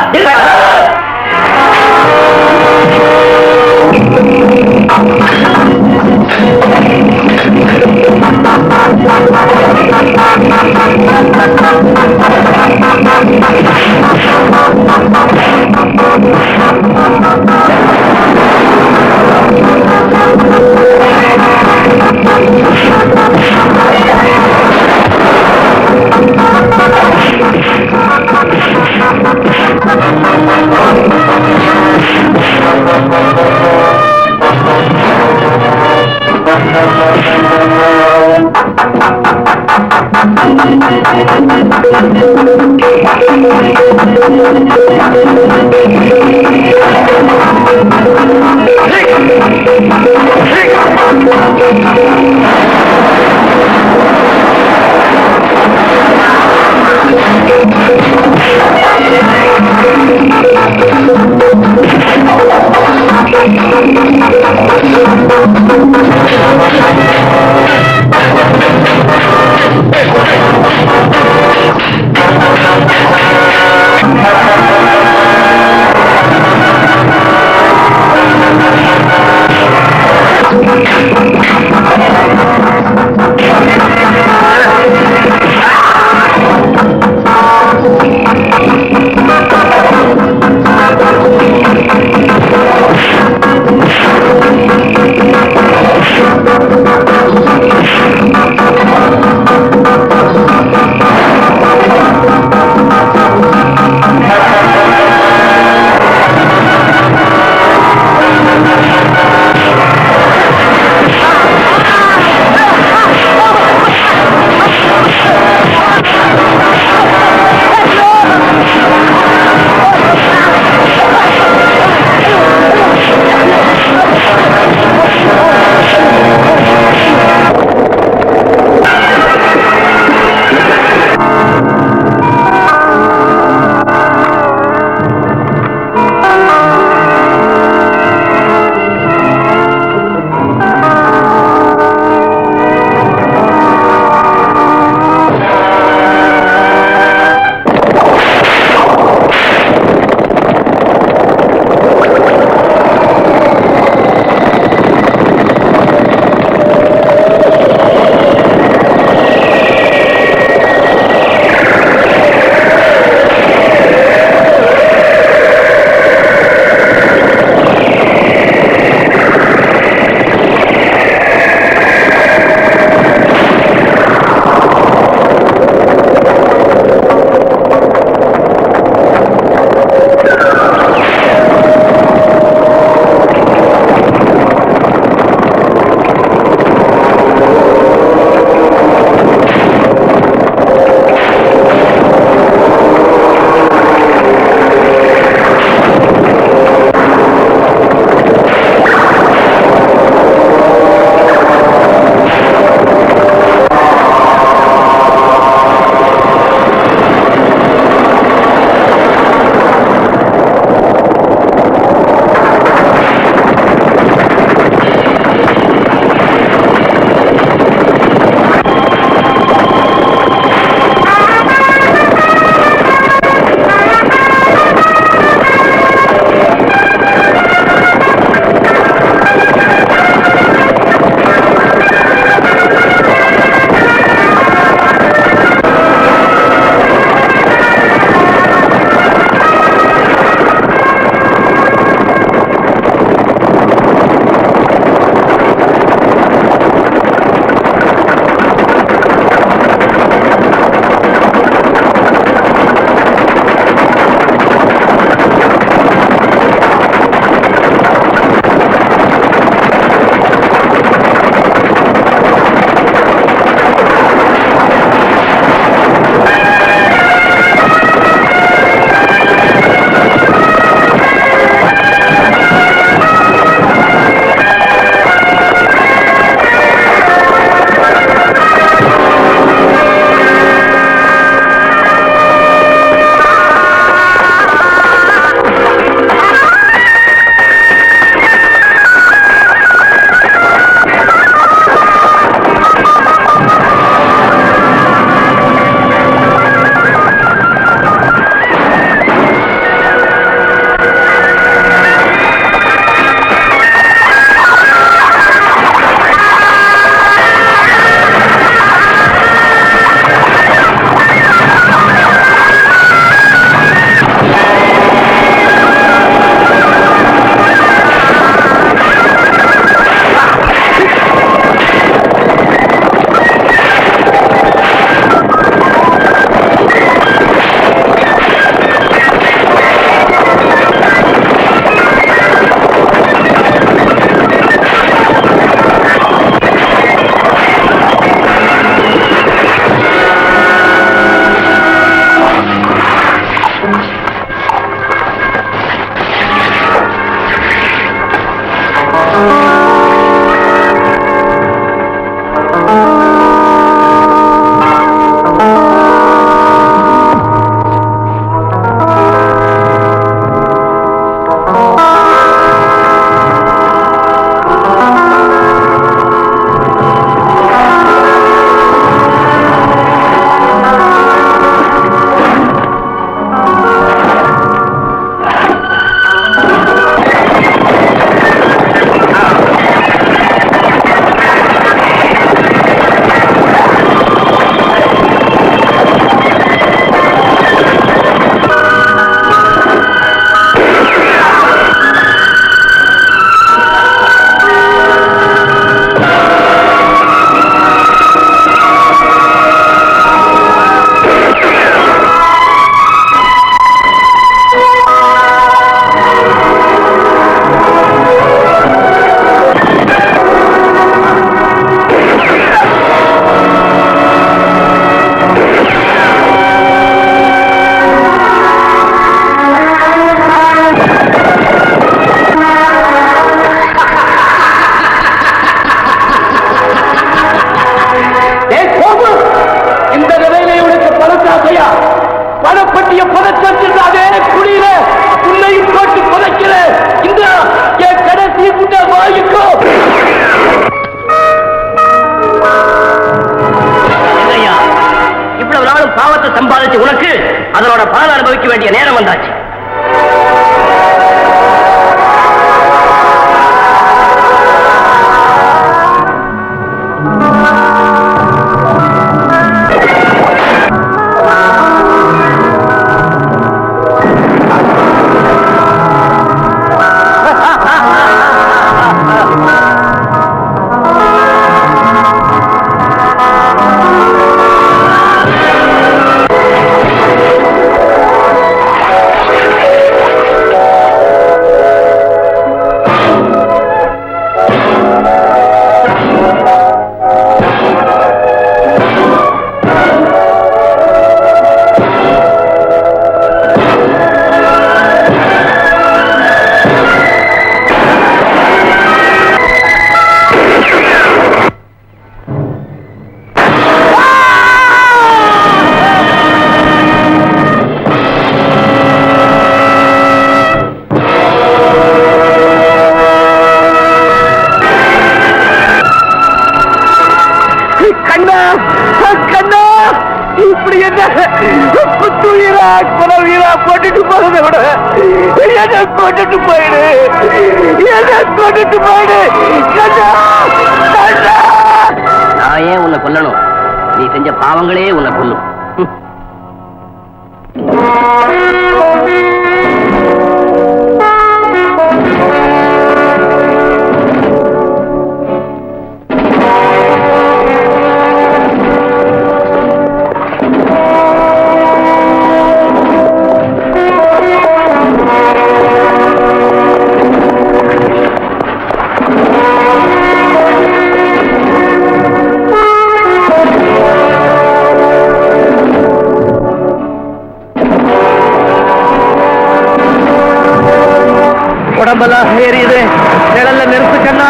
Hey! அதே குடியில உன்னையும் போட்டு புதைக்கிற இந்த என் கடைசி குண்ட வாங்கிக்கோ. இவ்வளவு நாளும் பாவத்தை சம்பாதிச்சு உனக்கு அதனோட பலன் அனுபவிக்க வேண்டிய நேரம் வந்தாச்சு. இப்படி என்ன குத்துயிரா குலவீரா போட்டுட்டு போறதை விட என்ன கொண்டுட்டு போயிடு, என்ன கொண்டுட்டு போயிடு. நான் ஏன் உன்னை கொல்லணும்? நீ செஞ்ச பாவங்களே உன்னை கொல்லும். உடம்பெல்லாம் ஏறியது, நிழல்ல நிறுத்து கண்ணா.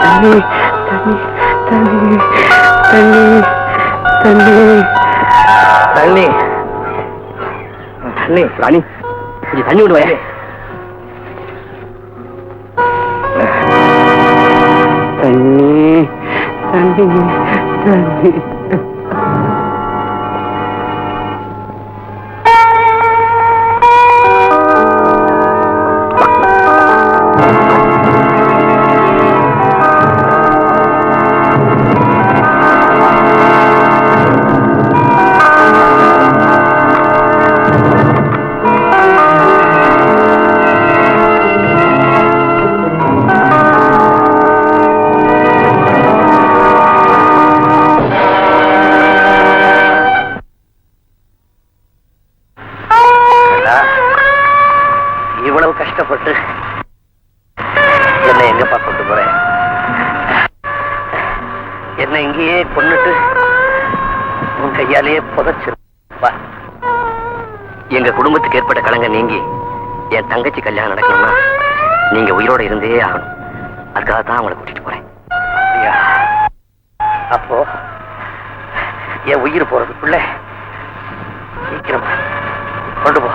தண்ணி தண்ணி தண்ணி தண்ணி தண்ணி தண்ணி ராணி, கொஞ்சம் தண்ணி விடுவாயே. தண்ணி தண்ணி தண்ணி. இவ்வளவு கஷ்டப்பட்டு என்னை எங்கப்பா கொண்டு போறேன்? என்னை இங்கேயே கொன்னுட்டு உன் கையாலேயே புதைச்சிருப்பா. எங்க குடும்பத்துக்கு ஏற்பட்ட கலங்க நீங்கி என் தங்கச்சி கல்யாணம் நடக்கணும்னா நீங்க உயிரோட இருந்தே ஆகணும். அதுக்காக தான் அவங்களை கூட்டிட்டு போறேன். அப்போ என் உயிர் போறதுக்குள்ள சீக்கிரமா கொண்டு போ.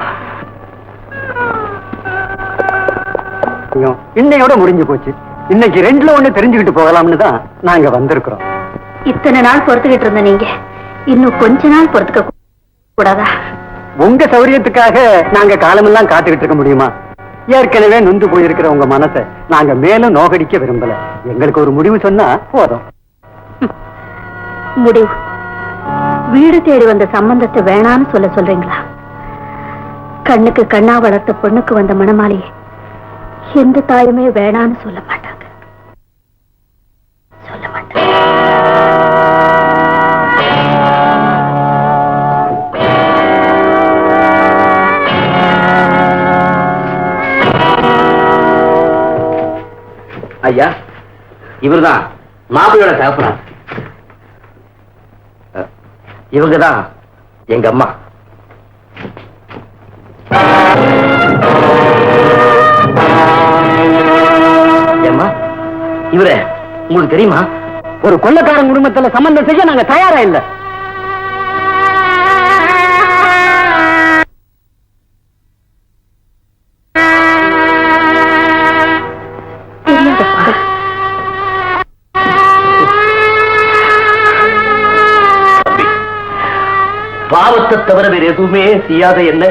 இன்னையோட முடிஞ்சு போச்சு. இன்னைக்கு 2ல 1 தெரிஞ்சுக்கிட்டு போகலாம்னு தான் நாங்க வந்திருக்கிறோம். இத்தனை நாள் பொறுத்துக்கிட்டு இருந்த நீங்க இன்னும் கொஞ்ச நாள் பொறுத்துக்க கூடாதா? உங்க சௌரியத்துக்காக நாங்க காலமெல்லாம் காத்துக்கிட்டு இருக்க முடியுமா? ஏற்கனவே நொந்து போயிருக்கிற உங்க மனசை நாங்க மேலும் நோகடிக்க விரும்பல. எங்களுக்கு ஒரு முடிவு சொன்னா போதும். முடிவு? வீடு தேடி வந்த சம்பந்தத்தை வேணான்னு சொல்றீங்களா? கண்ணுக்கு கண்ணா வளர்த்த பொண்ணுக்கு வந்த மணமாளியை எந்த தாயுமே வேணான்னு சொல்ல மாட்டாங்க. சொல்ல மாட்டாங்க. ஐயா, இவர்தான் மாப்பிள்ளையோட தகப்பனார். இவங்கதான் எங்க அம்மா. இவரே உங்களுக்கு தெரியுமா? ஒரு கொள்ளைக்காரன் குடும்பத்துல சம்பந்தம் செய்ய நாங்க தயாரா இல்ல. பாவத்தை தவிர வேற எதுவுமே செய்யாத என்ன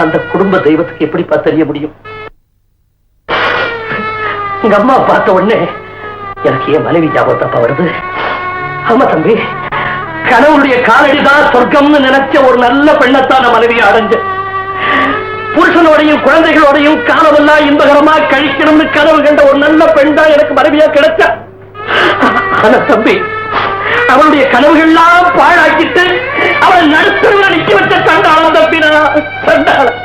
அந்த குடும்ப தெய்வத்துக்கு எப்படிப்பா தெரிய முடியும்? உங்க அம்மா பார்த்த உடனே எனக்கு என் மனைவி ஞாபகத்தப்பா வருது. ஆமா தம்பி, கணவனுடைய காலடிதான் சொர்க்கம்னு நினைச்ச ஒரு நல்ல பெண்ணத்தான் நான் மனைவியை அடைஞ்ச. புருஷனோடையும் குழந்தைகளோடையும் காலமெல்லாம் இன்பகரமா கழிக்கணும்னு கனவு கண்ட ஒரு நல்ல பெண் தான் எனக்கு மனைவியா கிடைச்ச. ஆனா தம்பி, அவளுடைய கனவுகள்லாம் பாழாக்கிட்டு அவளை நடுத்தருவில் நிக்க வச்ச சண்டாளம் தம்பினா சண்டாளம்.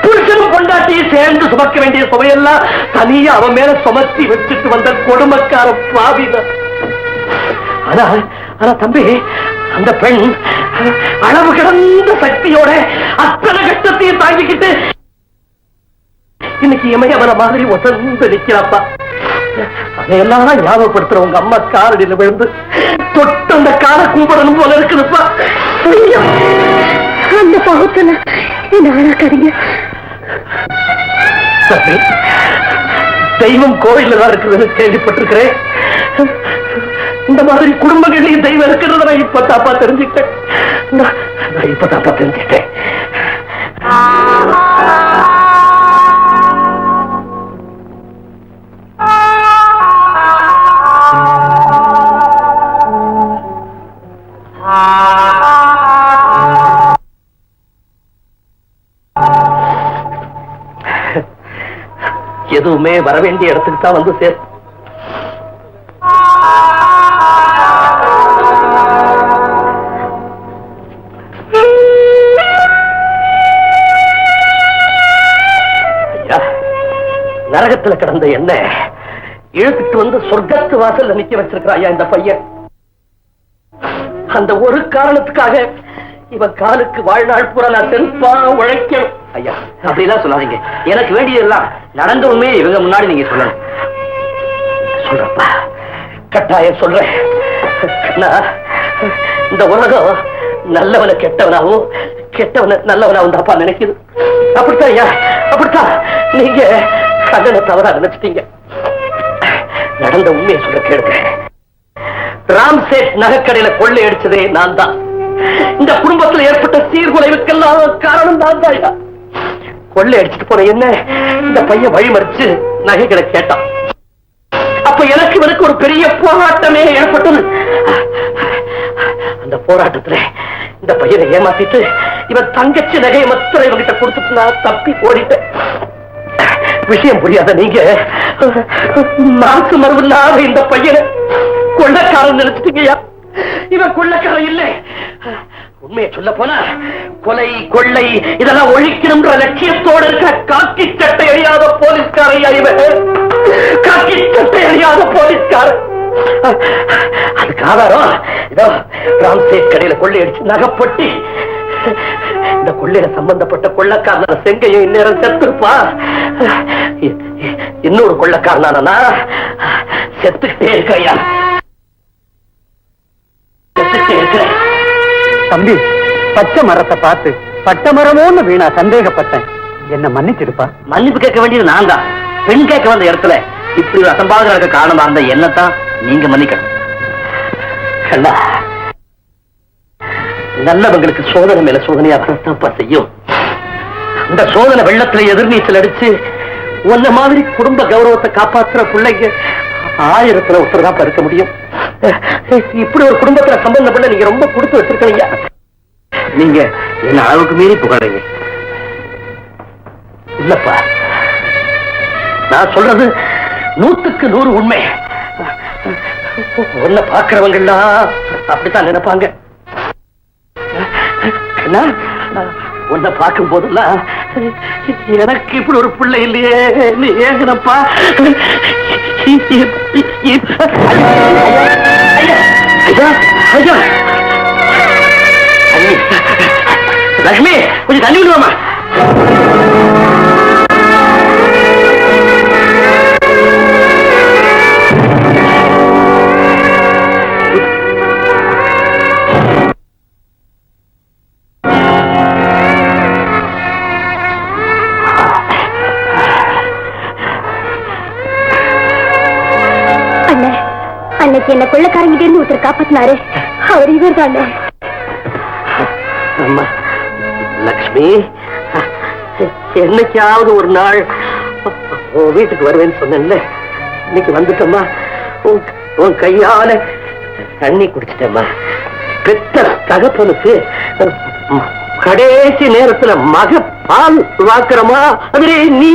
புருஷனும் பொண்டாட்டியை சேர்ந்து சுமக்க வேண்டிய சுமையெல்லாம் தனியா அவன் மேல சுமத்தி வச்சுட்டு வந்த கொடுமைக்கார பாவிதான். ஆனா தம்பி, அந்த பெண் அளவு கடந்த சக்தியோட அத்தனை கஷ்டத்தையும் தாங்கிக்கிட்டு இன்னைக்கு இமயவன மாதிரி ஒசந்து நிக்கிறாப்பா. அதையெல்லாம் ஞாபகப்படுத்துற உங்க அம்மா காலடியில விழுந்து தொட்டு அந்த கால கும்பிடணும் போல இருக்குதுப்பா. அந்த பாவத்துல நானாக்காதீங்க. தெய்வம் கோயில்ல தான் இருக்குதுன்னு கேள்விப்பட்டிருக்கிறேன். இந்த மாதிரி குடும்பங்களையும் தெய்வம் இருக்கிறத நான் இப்பதாப்பா தெரிஞ்சுக்கிட்டேன். எதுவுமே வர வேண்டிய இடத்துக்கு தான் வந்து சேர். நரகத்துல கிடந்த என்ன இழுத்துட்டு வந்து சொர்க்கத்து வாசல்ல நிக்க வச்சிருக்கிறாயா இந்த பையன். அந்த ஒரு காரணத்துக்காக இவன் காலுக்கு வாழ்நாள் பூரா நான் தென்பா உழைக்கணும். ஐயா, அப்படிலாம் சொல்லாதீங்க. எனக்கு வேண்டியதெல்லாம் நடந்த உண்மையே இவங்க முன்னாடி நீங்க சொல்லணும். சொல்றப்பா, கட்டாயம் சொல்றேன். இந்த உலகம் நல்லவனை கெட்டவனாவும் கெட்டவனை நல்லவனாவும் தாப்பா நினைக்குது. அப்படித்தான் ஐயா, அப்படித்தான். நீங்க கண்ணனை தவறா நினைச்சிட்டீங்க. நடந்த உண்மையை சொல்ற கேளுங்க. ராம்சேட் நகைக்கடையில கொள்ளை அடிச்சதே நான் தான். இந்த குடும்பத்தில் ஏற்பட்ட சீர்குலைவுக்கெல்லாம் காரணம் தான் தான். கொள்ளை அடிச்சுட்டு போன என்ன இந்த பையன் வழிமறிச்சு நகைகளை கேட்டான். அப்ப எனக்கு ஒரு பெரிய போராட்டமே ஏற்பட்டது. அந்த போராட்டத்துல இந்த பையனை ஏமாத்திட்டு இவன் தங்கச்சி நகையை மத்திர இவங்கிட்ட கொடுத்துட்டு நான் தப்பி ஓடிட்டேன். விஷயம் புரியாத நீங்க மாசு மரபில்லாத இந்த பையனை கொள்ளைக்காரன் நினைச்சிட்டீங்கயா. இவன் கொள்ளைக்காரன் இல்லை. உண்மையை சொல்ல போனா கொலை கொள்ளை இதெல்லாம் ஒழிக்கணும்ன்ற லட்சியத்தோடு இருக்க காக்கி சட்டை அழியாத போலீஸ்காரையா இவன். காக்கி சட்டை அழியாத போலீஸ்காரன். அதுக்கு ஆதாரம் இதோ ராம்சேட் கடையில கொள்ளை அடிச்சு நகைப்பட்டி. இந்த கொள்ளையில சம்பந்தப்பட்ட கொள்ளைக்காரன செங்கையும் இந்நேரம் செத்துருப்பா. இன்னொரு கொள்ளைக்காரனா செத்துக்கிட்டே இருக்கையா. தம்பி, பச்சை மரத்தை பார்த்து பட்ட மரமோன்னு வீணா சந்தேகப்பட்டேன். என்ன மன்னிச்சிருப்பா. மன்னிப்பு கேட்க வேண்டியது நான் தான். பெண் கேட்க வந்த இடத்துல இப்படி ஒரு அசம்பாவிதம் இருக்க காரணமா இருந்த என்னத்தான் நீங்க மன்னிக்கணும். நல்லவங்களுக்கு சோதனை மேல சோதனையா வரத்தப்பா செய்யும். இந்த சோதனை வெள்ளத்துல எதிர்நீச்சல் அடிச்சு உன்ன மாதிரி குடும்ப கௌரவத்தை காப்பாற்றுற பிள்ளைங்க 1000த்துல ஒருத்தர் தான் இருக்க முடியும். இப்படி ஒரு குடும்பத்துல சம்பந்தம் பண்ண நீங்க ரொம்ப கொடுத்து வச்சிருக்கீங்க. நீங்க என்ன அளவுக்கு மீறி புகழறீங்க. இல்லப்பா, நான் சொல்றது 100க்கு 100 உண்மை. உன்னை பாக்குறவங்க எல்லாம் அப்படித்தான் நினைப்பாங்க. உன்னை பார்க்கும் போதெல்லாம் எனக்கு இப்படி ஒரு பிள்ளை இல்லையே நீ ஏங்கனப்பா. லட்சுமி, கொஞ்சம் தண்ணி விடுவாமா. என்ன கொள்ளக்காரங்கிட்ட இருந்து ஒருத்தர் காப்பாத்தினாரு, அவர் இவர் தானே? அம்மா லக்ஷ்மி, என்னைக்காவது ஒரு நாள் உன் வீட்டுக்கு வருவேன்னு சொன்னேன்ல, இன்னைக்கு வந்துட்டம்மா. உன் கையால தண்ணி குடிச்சிட்டம்மா. பெத்த தகப்பனுக்கு கடைசி நேரத்துல மக பால் வாக்குறமா, அதுல நீ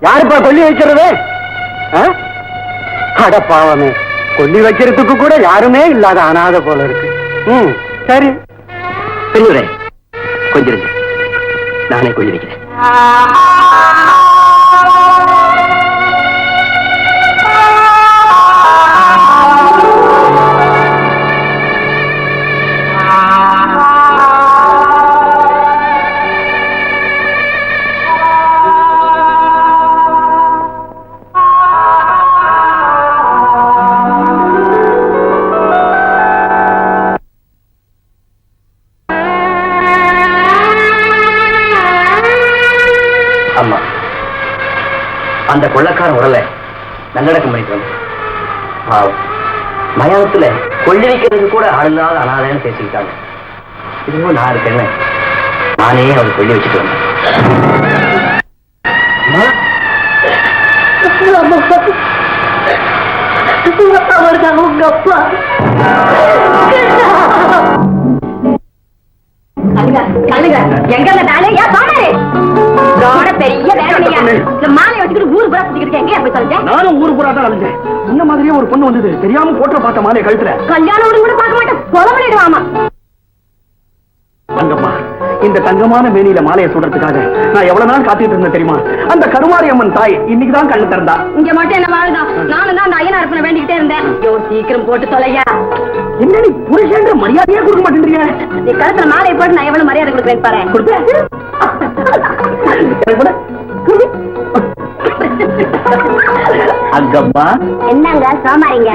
யாருப்பா கொல்லி வைக்கிறது? அட பாவமே, கொல்லி வைக்கிறதுக்கு கூட யாருமே இல்லாத அனாதை போல இருக்கு. சரி பெரியவரே, கொஞ்சம் நானே கொல்லி வைக்கிறேன். அம்மா, அந்த கொள்ளக்காரன் உடலை நல்லடக்கம் பண்ணிட்டு வந்து மயானத்துல கொள்ளி வைக்கிறது கூட ஆளுநாள் அனாதைன்னு பேசிக்கிட்டாங்க. இதுவும் 4 பெண்ணை நானே அவர் கொள்ளி வச்சுட்டு வந்தேன். அவர்தான் உங்க அப்பா. எங்க நானே பெரிய வேலையா இந்த மாலையை வச்சுக்கிட்டு ஊரு புறா சுத்திக்கிட்டு எங்க போய் சொல்லுங்க. நானும் ஊரு புறா தான் அலைஞ்சேன். இந்த மாதிரியே ஒரு பொண்ணு வந்தது, தெரியாம போட்ட பார்த்த மாலையை கழுத்துல. கல்யாணம் கூட பார்க்க மாட்டேன், கொலை பண்ணிடுவாமா. தங்கம்மா, இந்த தங்கமான மேனியில மாலையை சுடுறதுக்காக நான் எவ்வளவு நாள் காத்துட்டு இருந்தேன் தெரியுமா? அந்த கருமாரி அம்மன் தாய் இன்னைக்குதான் கண்ணு திறந்தா. இங்க மட்டும் என்ன வாழ்தான், நானும் தான் அந்த ஐயனா இருப்பேன் வேண்டிக்கிட்டே இருந்தேன். சீக்கிரம் போட்டு தொலையா. என்ன நீ புருஷன்ற மரியாதையே கொடுக்க மாட்டேன்றீங்க? நீ கருத்துல மாலையை போட்டு நான் எவ்வளவு மரியாதை கொடுக்குறேன் பாரு. அங்கம்மா, என்னங்க சோமாரிங்க?